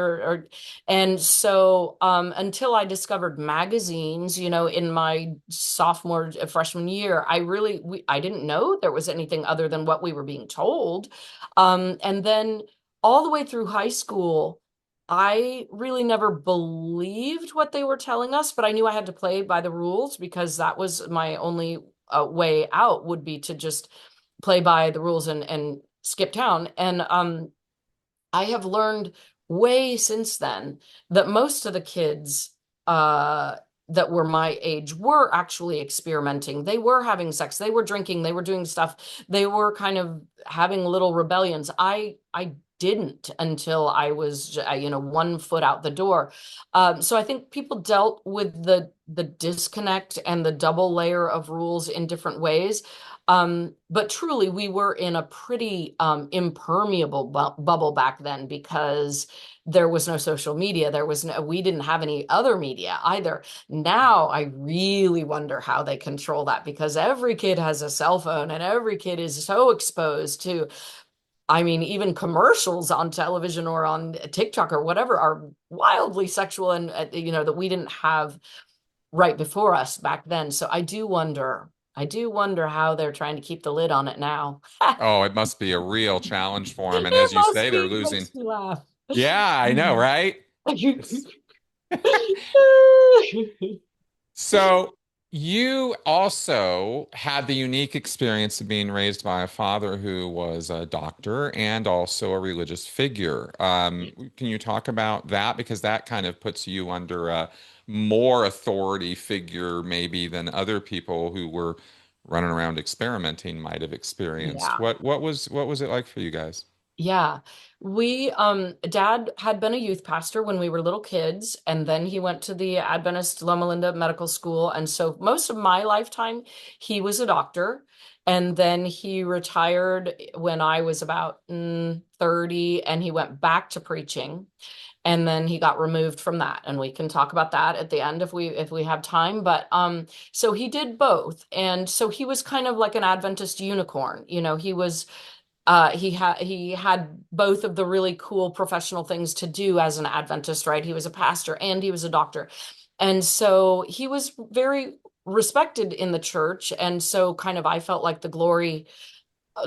and so until I discovered magazines, in my sophomore freshman year, I didn't know there was anything other than what we were being told. And then all the way through high school. I really never believed what they were telling us, but I knew I had to play by the rules because that was my only way out would be to just play by the rules and skip town. And I have learned way since then that most of the kids uh, that were my age were actually experimenting. They were having sex, they were drinking, they were doing stuff, they were kind of having little rebellions. I didn't until I was, 1 foot out the door. So I think people dealt with the disconnect and the double layer of rules in different ways. But truly, we were in a pretty impermeable bubble back then because there was no social media. We didn't have any other media either. Now I really wonder how they control that, because every kid has a cell phone and every kid is so exposed to, I mean, even commercials on television or on TikTok or whatever are wildly sexual, and that we didn't have right before us back then. So I do wonder how they're trying to keep the lid on it now. Oh, it must be a real challenge for them. And It as you must say, be. they're It losing. makes me laugh. Yeah, I know, right? So you also had the unique experience of being raised by a father who was a doctor and also a religious figure. Can you talk about that? Because that kind of puts you under a more authority figure maybe than other people who were running around experimenting might have experienced. Yeah. What was it like for you guys? Yeah. Dad had been a youth pastor when we were little kids, and then he went to the Adventist Loma Linda Medical School. And so most of my lifetime, he was a doctor. And then he retired when I was about 30, and he went back to preaching. And then he got removed from that. And we can talk about that at the end if we have time. But so he did both. And so he was kind of like an Adventist unicorn. He had both of the really cool professional things to do as an Adventist, right? He was a pastor and he was a doctor. And so he was very respected in the church. And so kind of I felt like the glory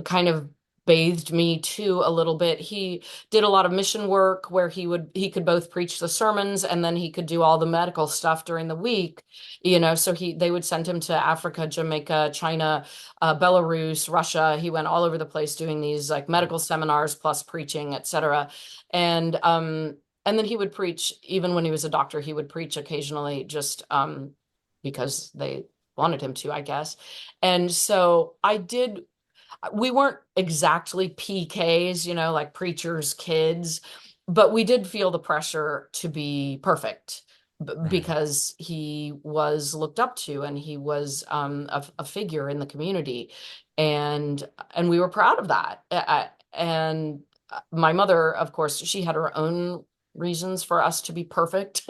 kind of bathed me too a little bit. He did a lot of mission work where he could both preach the sermons and then he could do all the medical stuff during the week. So they would send him to Africa, Jamaica, China, Belarus, Russia. He went all over the place doing these like medical seminars plus preaching, etc. And then he would preach even when he was a doctor. He would preach occasionally just because they wanted him to, I guess. And so we weren't exactly PKs, like preachers' kids, but we did feel the pressure to be perfect Right. because he was looked up to and he was a figure in the community. And we were proud of that. And my mother, of course, she had her own reasons for us to be perfect.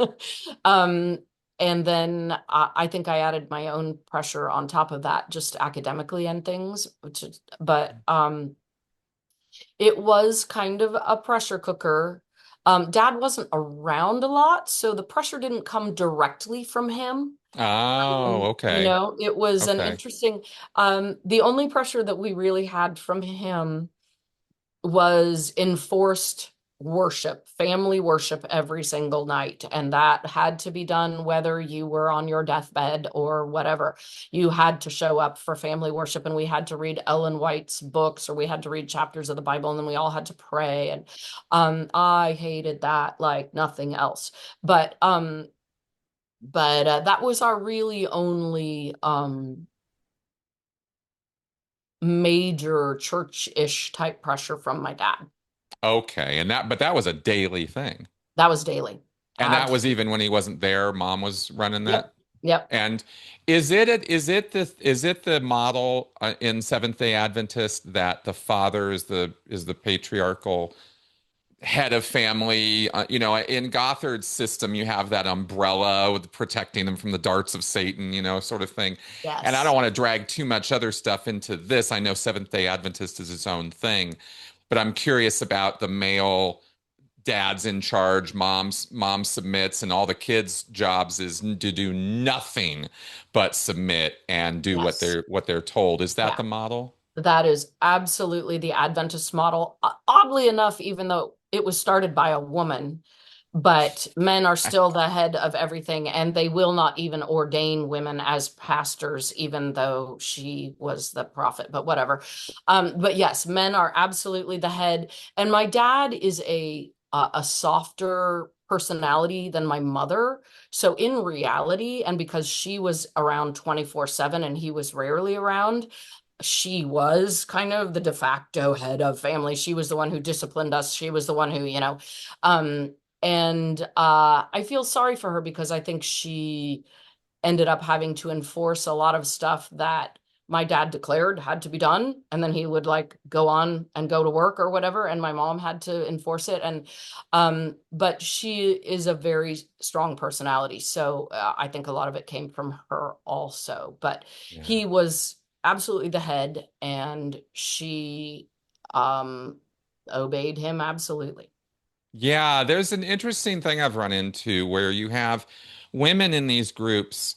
um, and then I think I added my own pressure on top of that, just academically and things, but it was kind of a pressure cooker. Dad wasn't around a lot, so the pressure didn't come directly from him. Oh, okay. It was an Okay. interesting, the only pressure that we really had from him was enforced worship, family worship every single night. And that had to be done whether you were on your deathbed or whatever. You had to show up for family worship, and we had to read Ellen White's books, or we had to read chapters of the Bible, and then we all had to pray. And I hated that like nothing else. But that was our really only major church-ish type pressure from my dad. Okay. But that was a daily thing. That was daily. And that was Absolutely. even when he wasn't there, mom was running Yep. that. Yep. And is it the model in Seventh-day Adventist that the father is the patriarchal head of family? In Gothard's system, you have that umbrella with protecting them from the darts of Satan, sort of thing. And I don't Yes. want to drag too much other stuff into this. I know Seventh-day Adventist is its own thing, but I'm curious about the male dad's in charge, mom submits, and all the kids' jobs is to do nothing but submit and do what Yes. they're told. Is that Yeah. the model? That is absolutely the Adventist model. Oddly enough, even though it was started by a woman, but men are still the head of everything, and they will not even ordain women as pastors, even though she was the prophet, but whatever. But yes, men are absolutely the head. And my dad is a softer personality than my mother. So in reality, and because she was around 24/7 and he was rarely around, she was kind of the de facto head of family. She was the one who disciplined us. She was the one who, um, and I feel sorry for her because I think she ended up having to enforce a lot of stuff that my dad declared had to be done. And then he would like go on and go to work or whatever. And my mom had to enforce it. And, but she is a very strong personality. So I think a lot of it came from her also. But Yeah. he was absolutely the head and she um, obeyed him absolutely. Yeah, there's an interesting thing I've run into where you have women in these groups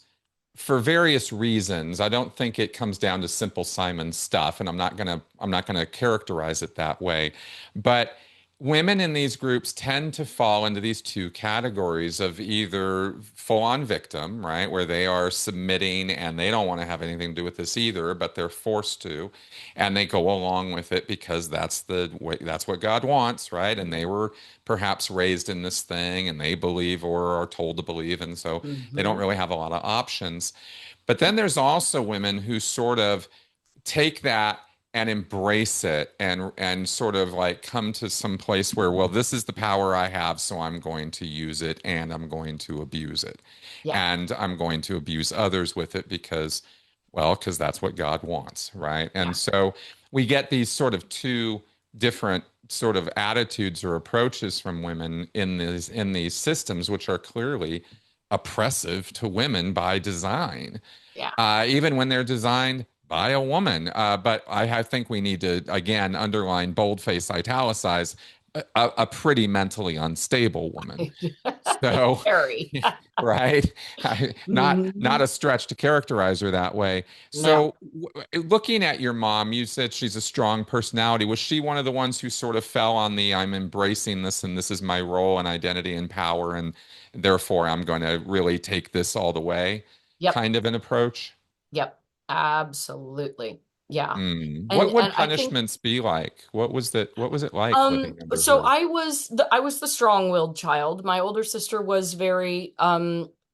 for various reasons. I don't think it comes down to simple Simon stuff, and I'm not gonna characterize it that way. But women in these groups tend to fall into these two categories of either full-on victim, right, where they are submitting and they don't want to have anything to do with this either, but they're forced to, and they go along with it because that's the way, that's what God wants, right? And they were perhaps raised in this thing and they believe or are told to believe, and so they don't Hmm. really have a lot of options. But then there's also women who sort of take that and embrace it and sort of like come to some place where, well, this is the power I have, so I'm going to use it and I'm going to abuse it. Yeah, And I'm going to abuse others with it because, well, because that's what God wants, right? yeah, And so we get these sort of two different sort of attitudes or approaches from women in these systems, which are clearly oppressive to women by design, yeah. even when they're designed by a woman. But I think we need to, again, underline, boldface, italicize a pretty mentally unstable woman. So, Very. right, not Mhm. a stretch to characterize her that way. No. So, looking at your mom, you said she's a strong personality. Was she one of the ones who sort of fell on the "I'm embracing this and this is my role and identity and power, and therefore I'm going to really take this all the way" Yep. kind of an approach? Yep. Absolutely. Yeah. What would And I think punishments be like? What was it like living under so her? I was the strong-willed child. My older sister was very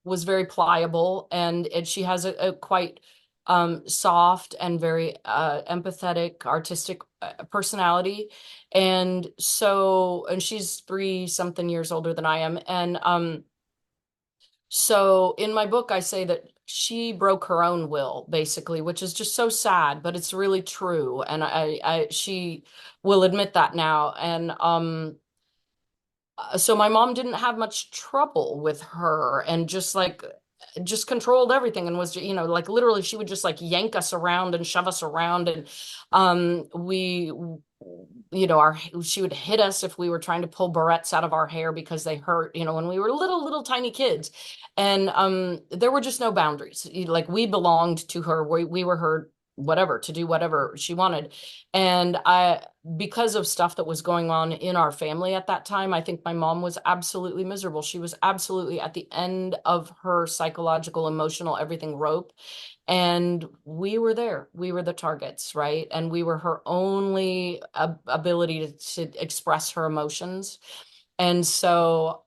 pliable and she has a quite soft and very empathetic, artistic personality. And she's 3 something years older than I am. So in my book, I say that she broke her own will, basically, which is just so sad, but it's really true. And she will admit that now. So my mom didn't have much trouble with her and just controlled everything and was, like literally she would just like yank us around and shove us around. And we, our she would hit us if we were trying to pull barrettes out of our hair because they hurt, when we were little tiny kids. And there were just no boundaries. Like we belonged to her. We were her whatever to do whatever she wanted. And because of stuff that was going on in our family at that time, I think my mom was absolutely miserable. She was absolutely at the end of her psychological, emotional, everything rope. And we were there. We were the targets, right? And we were her only ability to express her emotions. And so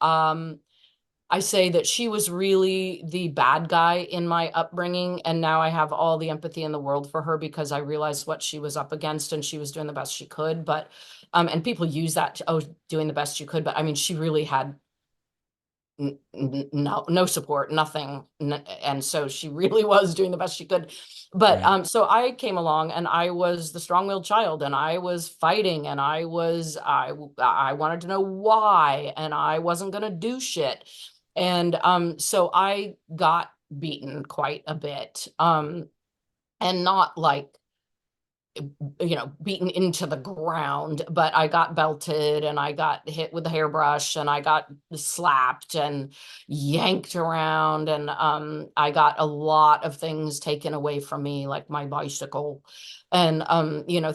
I say that she was really the bad guy in my upbringing. And now I have all the empathy in the world for her because I realized what she was up against and she was doing the best she could. But, and people use that, oh, doing the best you could. But I mean, she really had no support, nothing. And so she really was doing the best she could. But Right. so I came along and I was the strong-willed child and I was fighting and I wanted to know why and I wasn't going to do shit. And so I got beaten quite a bit. And not like beaten into the ground, but I got belted and I got hit with a hairbrush and I got slapped and yanked around and I got a lot of things taken away from me, like my bicycle and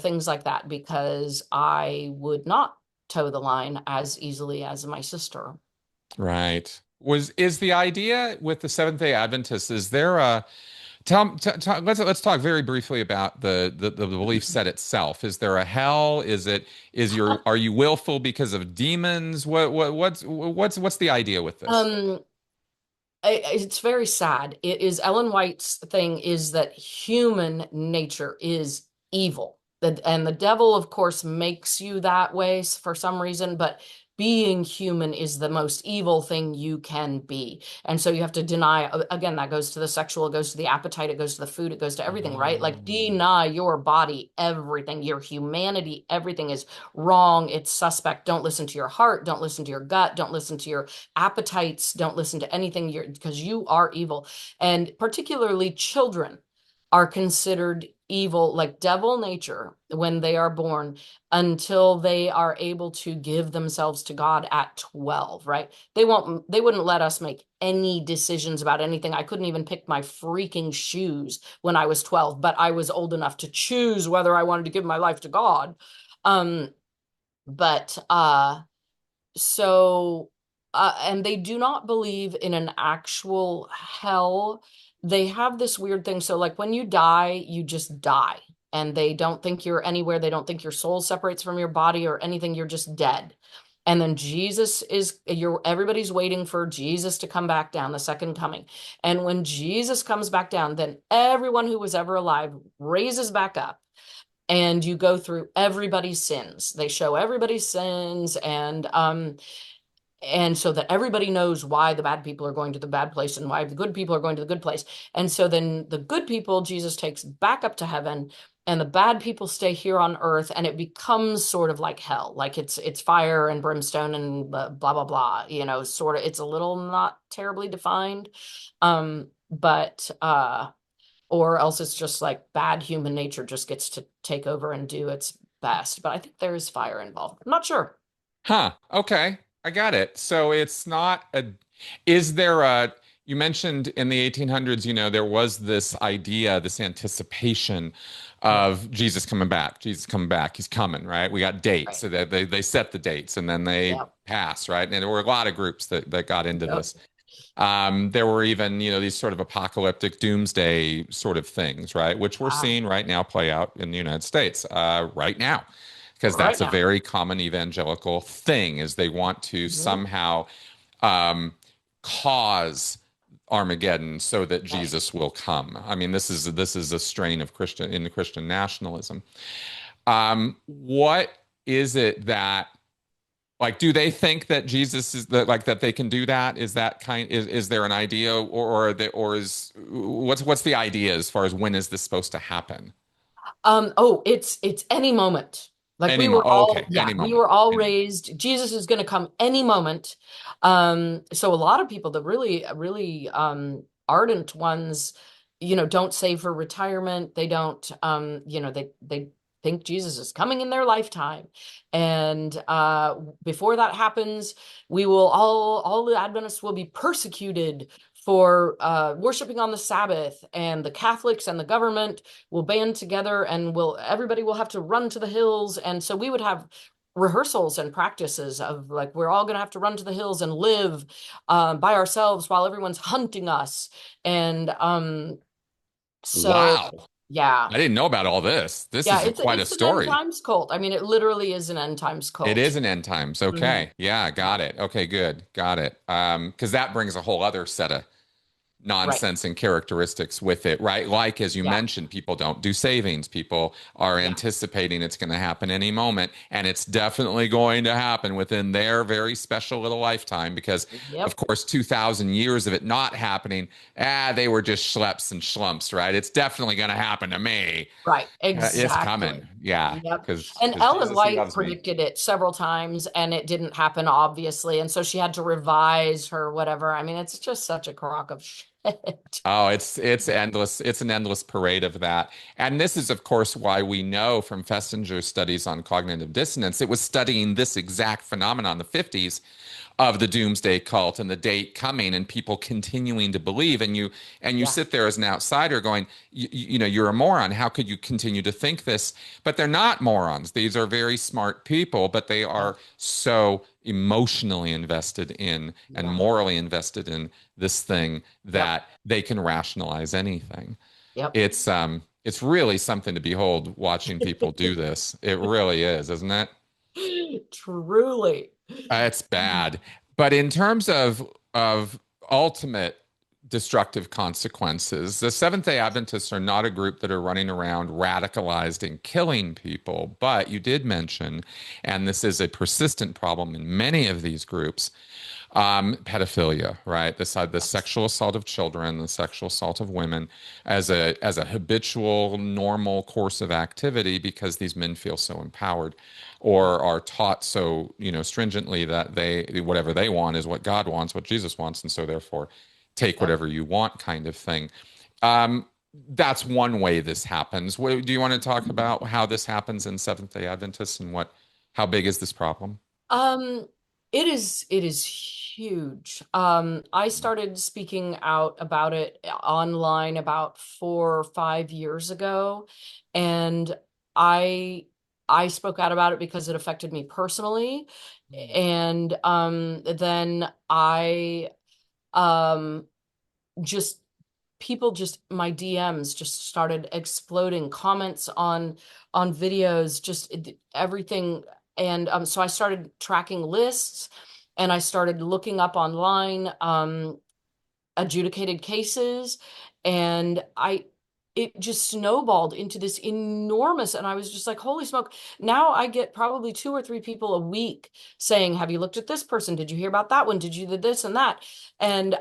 things like that, because I would not toe the line as easily as my sister. Right. Is the idea with the Seventh-day Adventists, is there a let's talk very briefly about the belief set itself. Is there a hell? Are you willful because of demons? What's the idea with this? Um, it's very sad. It is Ellen White's thing is that human nature is evil. And the devil, of course, makes you that way for some reason, but being human is the most evil thing you can be. And so you have to deny, again, that goes to the sexual, it goes to the appetite, it goes to the food, it goes to everything, right? Like Oh. deny your body, everything, your humanity, everything is wrong. It's suspect. Don't listen to your heart. Don't listen to your gut. Don't listen to your appetites. Don't listen to anything because you are evil. And particularly children are considered evil, like devil nature, when they are born until they are able to give themselves to God at 12, right? They wouldn't let us make any decisions about anything. I couldn't even pick my freaking shoes when I was 12, but I was old enough to choose whether I wanted to give my life to God. Um, but so, and they do not believe in an actual hell. They have this weird thing. So, like when you die, you just die, and they don't think you're anywhere. They don't think your soul separates from your body or anything. You're just dead. And then everybody's waiting for Jesus to come back down, the second coming. And when Jesus comes back down, then everyone who was ever alive raises back up, and you go through everybody's sins. They show everybody's sins, and so that everybody knows why the bad people are going to the bad place and why the good people are going to the good place. And so then the good people Jesus takes back up to heaven, and the bad people stay here on earth, and it becomes sort of like hell. Like it's fire and brimstone and blah blah blah, sort of. It's a little not terribly defined. But or else it's just like bad human nature just gets to take over and do its best. But I think there is fire involved. I'm not sure. Huh. Okay. I got it. So it's not a, is there a, you mentioned in the 1800s, there was this idea, this anticipation Yeah, of Jesus coming back. Jesus coming back. He's coming, right? We got dates. right. So they set the dates and then they Yep. pass, right? And there were a lot of groups that got into Yep. this. There were even, these sort of apocalyptic doomsday sort of things, right? Which we're Ah, seeing right now play out in the United States, right now, because right that's a now. very common evangelical thing, is they want to Mhm. somehow um, cause Armageddon so that Right. Jesus will come. I mean, this is a strain of Christian nationalism. What is it that, like, do they think that Jesus is that they can do that? Is that is there an idea, or is what's the idea as far as when is this supposed to happen? Oh, it's any moment. Like Oh, okay, any we moment. were all Any moment. raised, Jesus is going to come any moment. So a lot of people, the really, really ardent ones, don't save for retirement. They don't, they think Jesus is coming in their lifetime. And before that happens, all the Adventists will be persecuted for worshiping on the Sabbath, and the Catholics and the government will band together, and everybody will have to run to the hills. And so we would have rehearsals and practices of like, we're all going to have to run to the hills and live by ourselves while everyone's hunting us. And so Wow, yeah. I didn't know about all this. This Yeah, is quite a it's an end story. times cult. I mean, it literally is an end times It cult. is an end times. Mhm. Okay, yeah, Yeah, got it. Okay, good, got it. Because that brings a whole other set of right. nonsense and characteristics with it, right? Like, as you Yeah, mentioned, people don't do savings. People are yeah. anticipating it's going to happen any moment, and it's definitely going to happen within their very special little lifetime because, of Yep. course, 2,000 years of it not happening, they were just schleps and schlumps, right? It's definitely going to happen to me. Right, It's exactly. coming. Yeah, Yep. And because Ellen Jesus, he White loves me. predicted it several times, and it didn't happen, obviously. And so she had to revise her whatever. I mean, it's just such a crock of shit. Oh, it's endless. It's an endless parade of that. And this is, of course, why we know from Festinger's studies on cognitive dissonance, it was studying this exact phenomenon in the 50s of the doomsday cult and the date coming and people continuing to believe. And you Yeah. sit there as an outsider going, you're a moron. How could you continue to think this? But they're not morons. These are very smart people, but they Yeah. are so emotionally invested in and Yeah. morally invested in this thing Yep. that they can rationalize anything. Yep. It's really something to behold watching people do this. It really is, isn't it? Truly. It's bad. But in terms of ultimate destructive consequences. The Seventh-day Adventists are not a group that are running around radicalized and killing people, but you did mention, and this is a persistent problem in many of these groups, pedophilia, right? The Yes. sexual assault of children, the sexual assault of women, as a habitual, normal course of activity, because these men feel so empowered, Yeah. or are taught so, stringently that whatever they want is what God wants, what Jesus wants, and so therefore take Yep. whatever you want, kind of thing. Um, that's one way this happens. Do you want to talk about how this happens in Seventh-day Adventists, and how big is this problem? Um, it is huge. I started speaking out about it online about 4 or 5 years ago, and I I spoke out about it because it affected me personally, and then I um just people just my DMs just started exploding, comments on videos, just everything. And so I started tracking lists, and I started looking up online adjudicated cases, and I it just snowballed into this enormous, and I was just like, holy smoke. Now I get probably 2 or 3 people a week saying, have you looked at this person? Did you hear about that one? Did you do this and that? And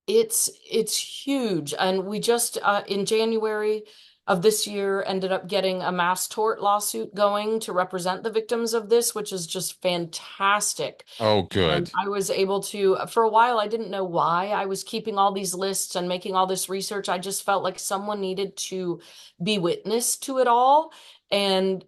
it's huge, and we just in January of this year ended up getting a mass tort lawsuit going to represent the victims of this, which is just fantastic. Oh, And good. I was able to, for a while, I didn't know why I was keeping all these lists and making all this research. I just felt like someone needed to be witness to it all. And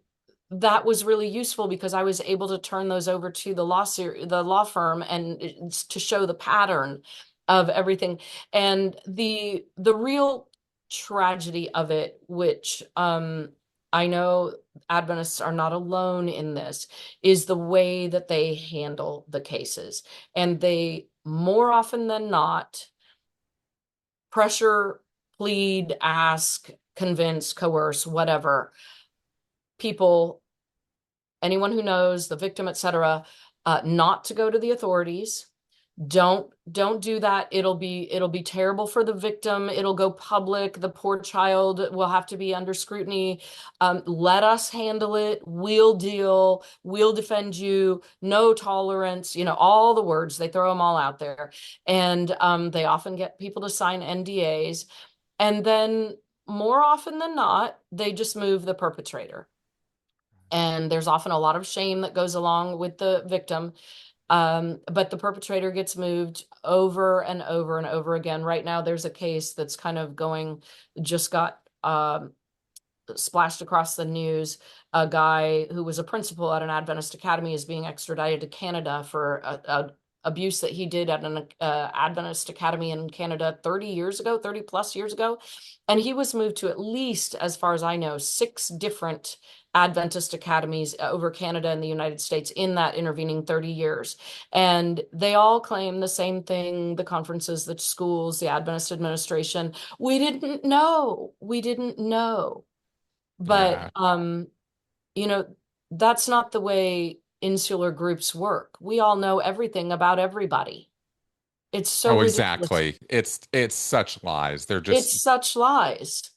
that was really useful because I was able to turn those over to the law firm, and to show the pattern of everything. And the real tragedy of it, which I know Adventists are not alone in this, is the way that they handle the cases. And they, more often than not, pressure, plead, ask, convince, coerce, whatever, people, anyone who knows, the victim, etc., not to go to the authorities. Don't do that. It'll be terrible for the victim. It'll go public. The poor child will have to be under scrutiny. Let us handle it. We'll deal. We'll defend you. No tolerance. All the words, they throw them all out there. And they often get people to sign NDAs. And then more often than not, they just move the perpetrator. And there's often a lot of shame that goes along with the victim. But the perpetrator gets moved over and over and over again. Right now, there's a case that's kind of just got splashed across the news. A guy who was a principal at an Adventist academy is being extradited to Canada for abuse that he did at an Adventist academy in Canada 30 years ago, 30 plus years ago. And he was moved to, at least, as far as I know, 6 different Adventist academies over Canada and the United States in that intervening 30 years. And they all claim the same thing: the conferences, the schools, the Adventist administration. We didn't know. We didn't know. But Yeah. you know, that's not the way insular groups work. We all know everything about everybody. It's so Oh, ridiculous. exactly. It's such lies. They're It's just, such lies.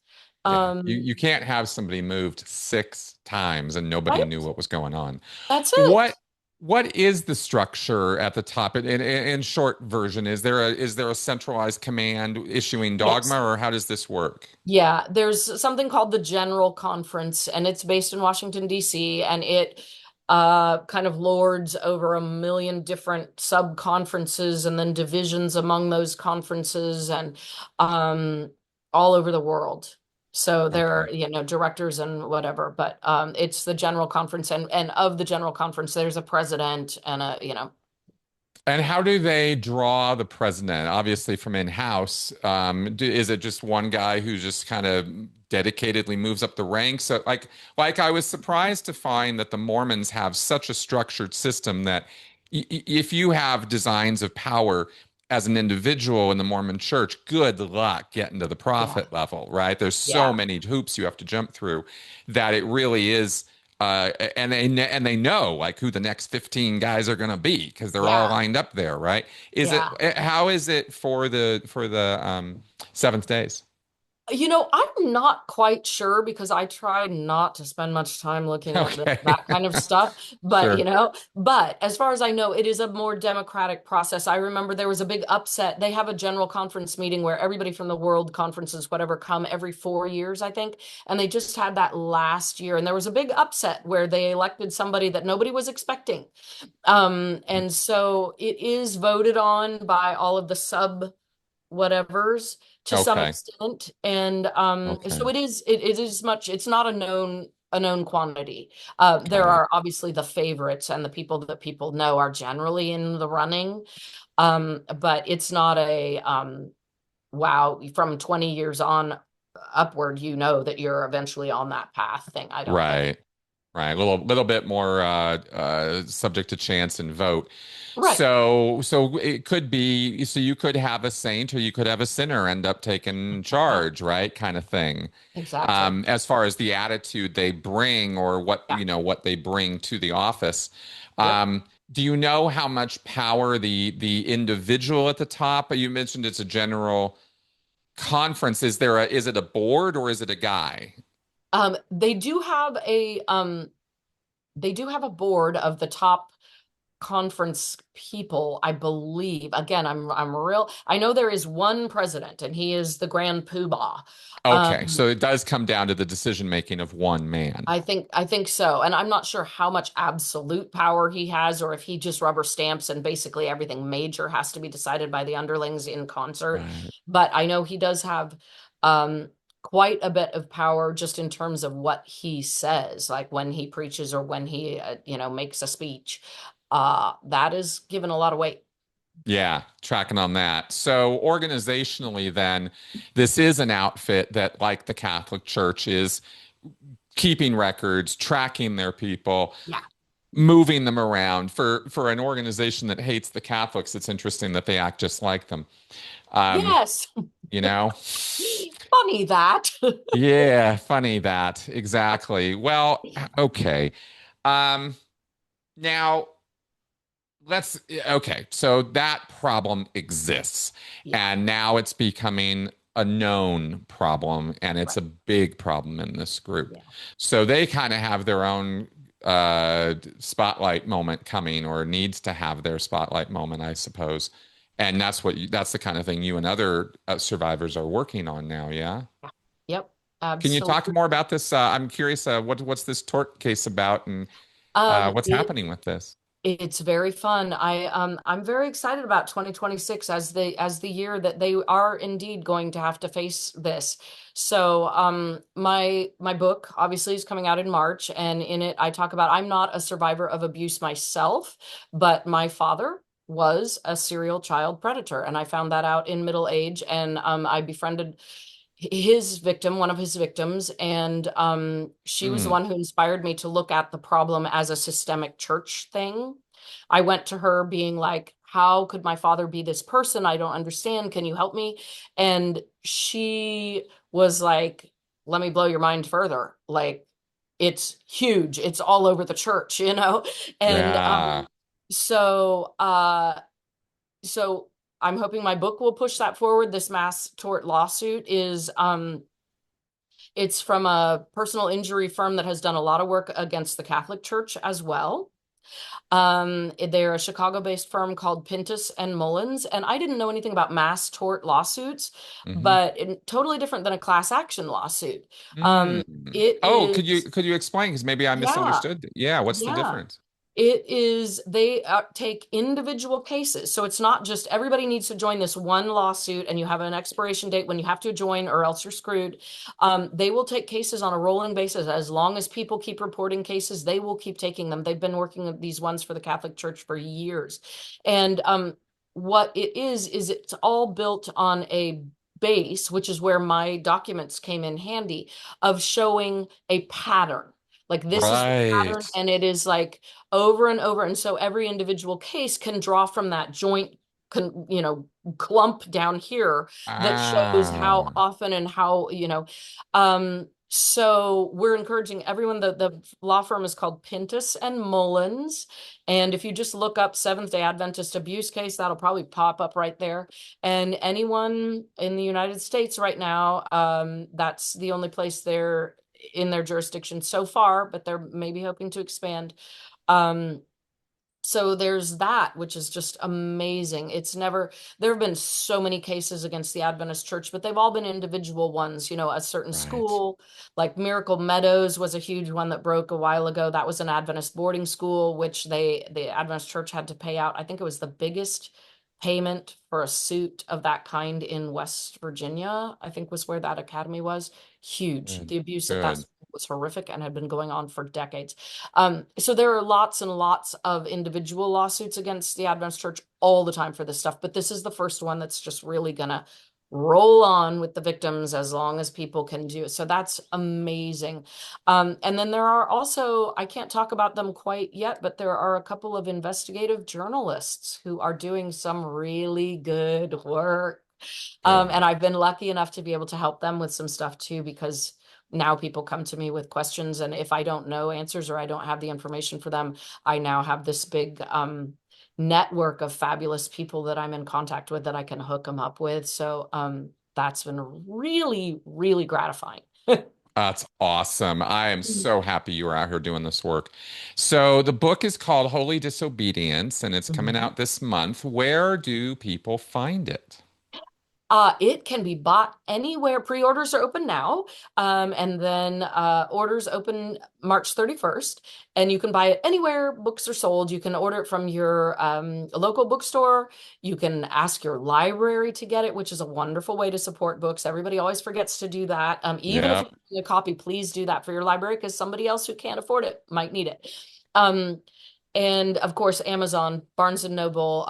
yeah. You Um, can't have somebody moved 6 times and nobody right? knew what was going on. That's What it. what is the structure at the top? In short version, is there a centralized command issuing Yes. dogma, or how does this work? Yeah, there's something called the General Conference, and it's based in Washington, D.C., and it kind of lords over a million different sub-conferences and then divisions among those conferences, and um, all over the world. So there are, Okay. directors and whatever, but it's the General Conference, and of the General Conference, there's a president and And how do they draw the president? Obviously, from in-house. Is it just one guy who just kind of dedicatedly moves up the ranks? So, like I was surprised to find that the Mormons have such a structured system that if you have designs of power as an individual in the Mormon Church, good luck getting to the yeah, prophet level, right? There's so yeah, many hoops you have to jump through that it really is. and they know like who the next 15 guys are going to be because they're all Yeah. lined up there, right? Is it Yeah. how is it for the Seventh Days? I'm not quite sure because I try not to spend much time looking at Okay. that kind of stuff. But, Sure. but as far as I know, it is a more democratic process. I remember there was a big upset. They have a general conference meeting where everybody from the world conferences, whatever, come every 4 years, I think. And they just had that last year. And there was a big upset where they elected somebody that nobody was expecting. And so it is voted on by all of the sub whatevers to some Okay. extent. And so Okay. it is much, it's not a known quantity. There Got it. are obviously the favorites and the people that people know are generally in the running. But it's not a wow, from 20 years on upward, that you're eventually on that path thing. I don't think. Right. Right. A little bit more subject to chance and vote. Right. So it could be so you could have a saint or you could have a sinner end up taking charge, right? Kind of thing. Exactly. As far as the attitude they bring or what Yeah. what they bring to the office. Yep. Do you know how much power the individual at the top? You mentioned it's a general conference. Is it a board or is it a guy? Um, they do have a um, they do have a board of the top conference people, I believe. Again, I know there is one president and he is the grand poobah. Okay, Um, so it does come down to the decision making of one man. I think so. And I'm not sure how much absolute power he has or if he just rubber stamps and basically everything major has to be decided by the underlings in concert. Right. But I know he does have um quite a bit of power just in terms of what he says, like when he preaches or when he makes a speech. That is given a lot of weight. Yeah, tracking on that. So organizationally, then, this is an outfit that, like the Catholic Church, is keeping records, tracking their people, Yeah. moving them around. For an organization that hates the Catholics, it's interesting that they act just like them. Um, Yes. you know? Funny that. Yeah, funny that. Exactly. Well, okay. Um, now okay, so that problem exists, Yeah. and now it's becoming a known problem, and it's Right. a big problem in this group. Yeah. So they kind of have their own spotlight moment coming, or needs to have their spotlight moment, I suppose. And that's the kind of thing you and other survivors are working on now, yeah? Yep. Can you talk Absolutely. more about this? I'm curious, what's this tort case about, and what's It happening with this? It's very fun. I'm very excited about 2026 as the year that they are indeed going to have to face this. So my book obviously is coming out in March, and in it I talk about I'm not a survivor of abuse myself, but my father was a serial child predator, and I found that out in middle age, and I befriended one of his victims, and she was the Mm, one who inspired me to look at the problem as a systemic church thing. I went to her being like, how could my father be this person? I don't understand. Can you help me? And she was like, let me blow your mind further. Like, it's huge. It's all over the church, you know? And yeah. so uh so I'm hoping my book will push that forward. This mass tort lawsuit is it's from a personal injury firm that has done a lot of work against the Catholic Church as well. They're a Chicago-based firm called Pintus and Mullins, and I didn't know anything about mass tort lawsuits, Hmm. but totally different than a class action lawsuit. Mm. It Oh, is, could you explain? Because maybe I yeah, misunderstood. Yeah, what's the yeah. difference? It is, they take individual cases. So it's not just everybody needs to join this one lawsuit and you have an expiration date when you have to join or else you're screwed. They will take cases on a rolling basis. As long as people keep reporting cases, they will keep taking them. They've been working with these ones for the Catholic Church for years. And what it is it's all built on a base, which is where my documents came in handy, of showing a pattern. Like this is the Right. pattern, and it is like over and over. And so every individual case can draw from that joint, clump down here that shows how Ah, often and how, um, So we're encouraging everyone. The law firm is called Pintus and Mullins. And if you just look up Seventh-day Adventist abuse case, that'll probably pop up right there. And anyone in the United States right now, that's the only place they're in their jurisdiction so far, but they're maybe hoping to expand. Um, so there's that, which is just amazing. There have been so many cases against the Adventist church, but they've all been individual ones. A certain Right. school, like Miracle Meadows was a huge one that broke a while ago. That was an Adventist boarding school, which the Adventist church had to pay out. I think it was the biggest payment for a suit of that kind in West Virginia, I think was where that academy was. Huge. Good. The abuse at that Good. school was horrific and had been going on for decades. So there are lots and lots of individual lawsuits against the Adventist Church all the time for this stuff, but this is the first one that's just really gonna roll on with the victims as long as people can do it. So that's amazing. And then there are also, I can't talk about them quite yet, but there are a couple of investigative journalists who are doing some really good work. And Good. I've been lucky enough to be able to help them with some stuff too, because now people come to me with questions, and if I don't know answers or I don't have the information for them, I now have this big network of fabulous people that I'm in contact with that I can hook them up with. So that's been really, really gratifying. That's awesome. I am so happy you are out here doing this work. So the book is called Holy Disobedience, and it's coming Mhm. out this month. Where do people find it? It can be bought anywhere. Pre-orders are open now. And then orders open March 31st. And you can buy it anywhere books are sold. You can order it from your local bookstore. You can ask your library to get it, which is a wonderful way to support books. Everybody always forgets to do that. Even if Yeah. you need a copy, please do that for your library because somebody else who can't afford it might need it. Um, and of course, Amazon, Barnes and Noble,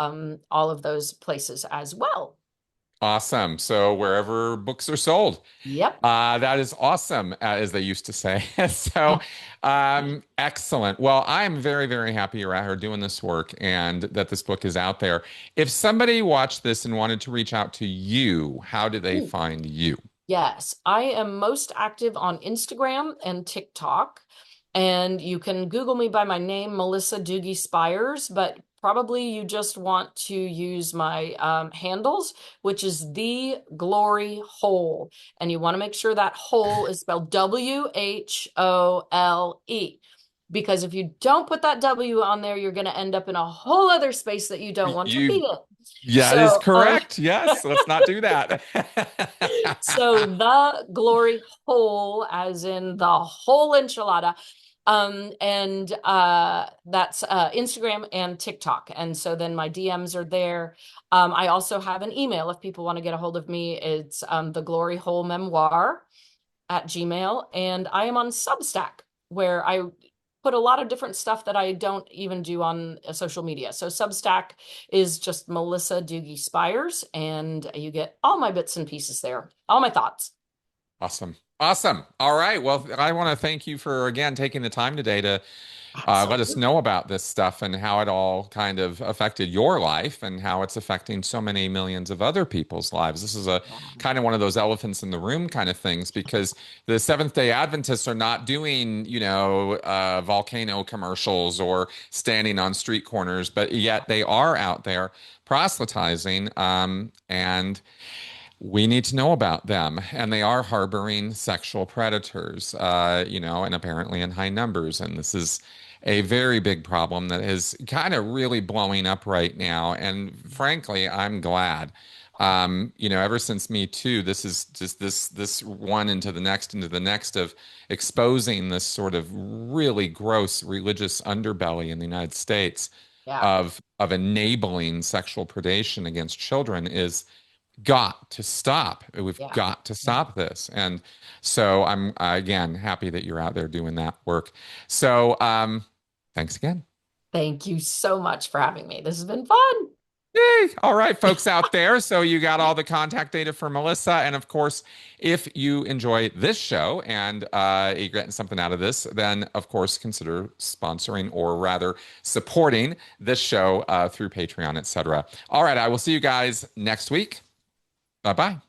all of those places as well. Awesome. So wherever books are sold. Yep. That is awesome, as they used to say. So, excellent. Well, I'm very, very happy you're out here doing this work and that this book is out there. If somebody watched this and wanted to reach out to you, how do they find you? Yes, I am most active on Instagram and TikTok. And you can Google me by my name, Melissa Duge Spiers, but probably you just want to use my handles, which is The Glory Hole. And you want to make sure that hole is spelled WHOLE. Because if you don't put that W on there, you're going to end up in a whole other space that you don't want to be You, in. yeah, that is So, correct. Yes, let's not do that. so the glory hole, as in the whole enchilada. And that's Instagram and TikTok. And so then my DMs are there. I also have an email if people want to get a hold of me. It's the glory hole memoir at Gmail. And I am on Substack, where I put a lot of different stuff that I don't even do on social media. So Substack is just Melissa Duge Spiers, and you get all my bits and pieces there, all my thoughts. Awesome. Awesome. All right. Well, I want to thank you for again taking the time today to let us Absolutely. know about this stuff and how it all kind of affected your life and how it's affecting so many millions of other people's lives. This is a kind of one of those elephants in the room kind of things because the Seventh-day Adventists are not doing, volcano commercials or standing on street corners, but yet they are out there proselytizing, and we need to know about them. And they are harboring sexual predators, and apparently in high numbers. And this is a very big problem that is kind of really blowing up right now. And frankly, I'm glad. Ever since Me Too, this is just this one into the next of exposing this sort of really gross religious underbelly in the United States Yeah. of enabling sexual predation against children is got to stop. We've Yeah. got to stop this. And so I'm again happy that you're out there doing that work. So thanks again. Thank you so much for having me. This has been fun. Yay! All right, folks out there. So you got all the contact data for Melissa. And of course, if you enjoy this show and you're getting something out of this, then of course consider sponsoring or rather supporting this show through Patreon, etc. All right, I will see you guys next week. Bye bye.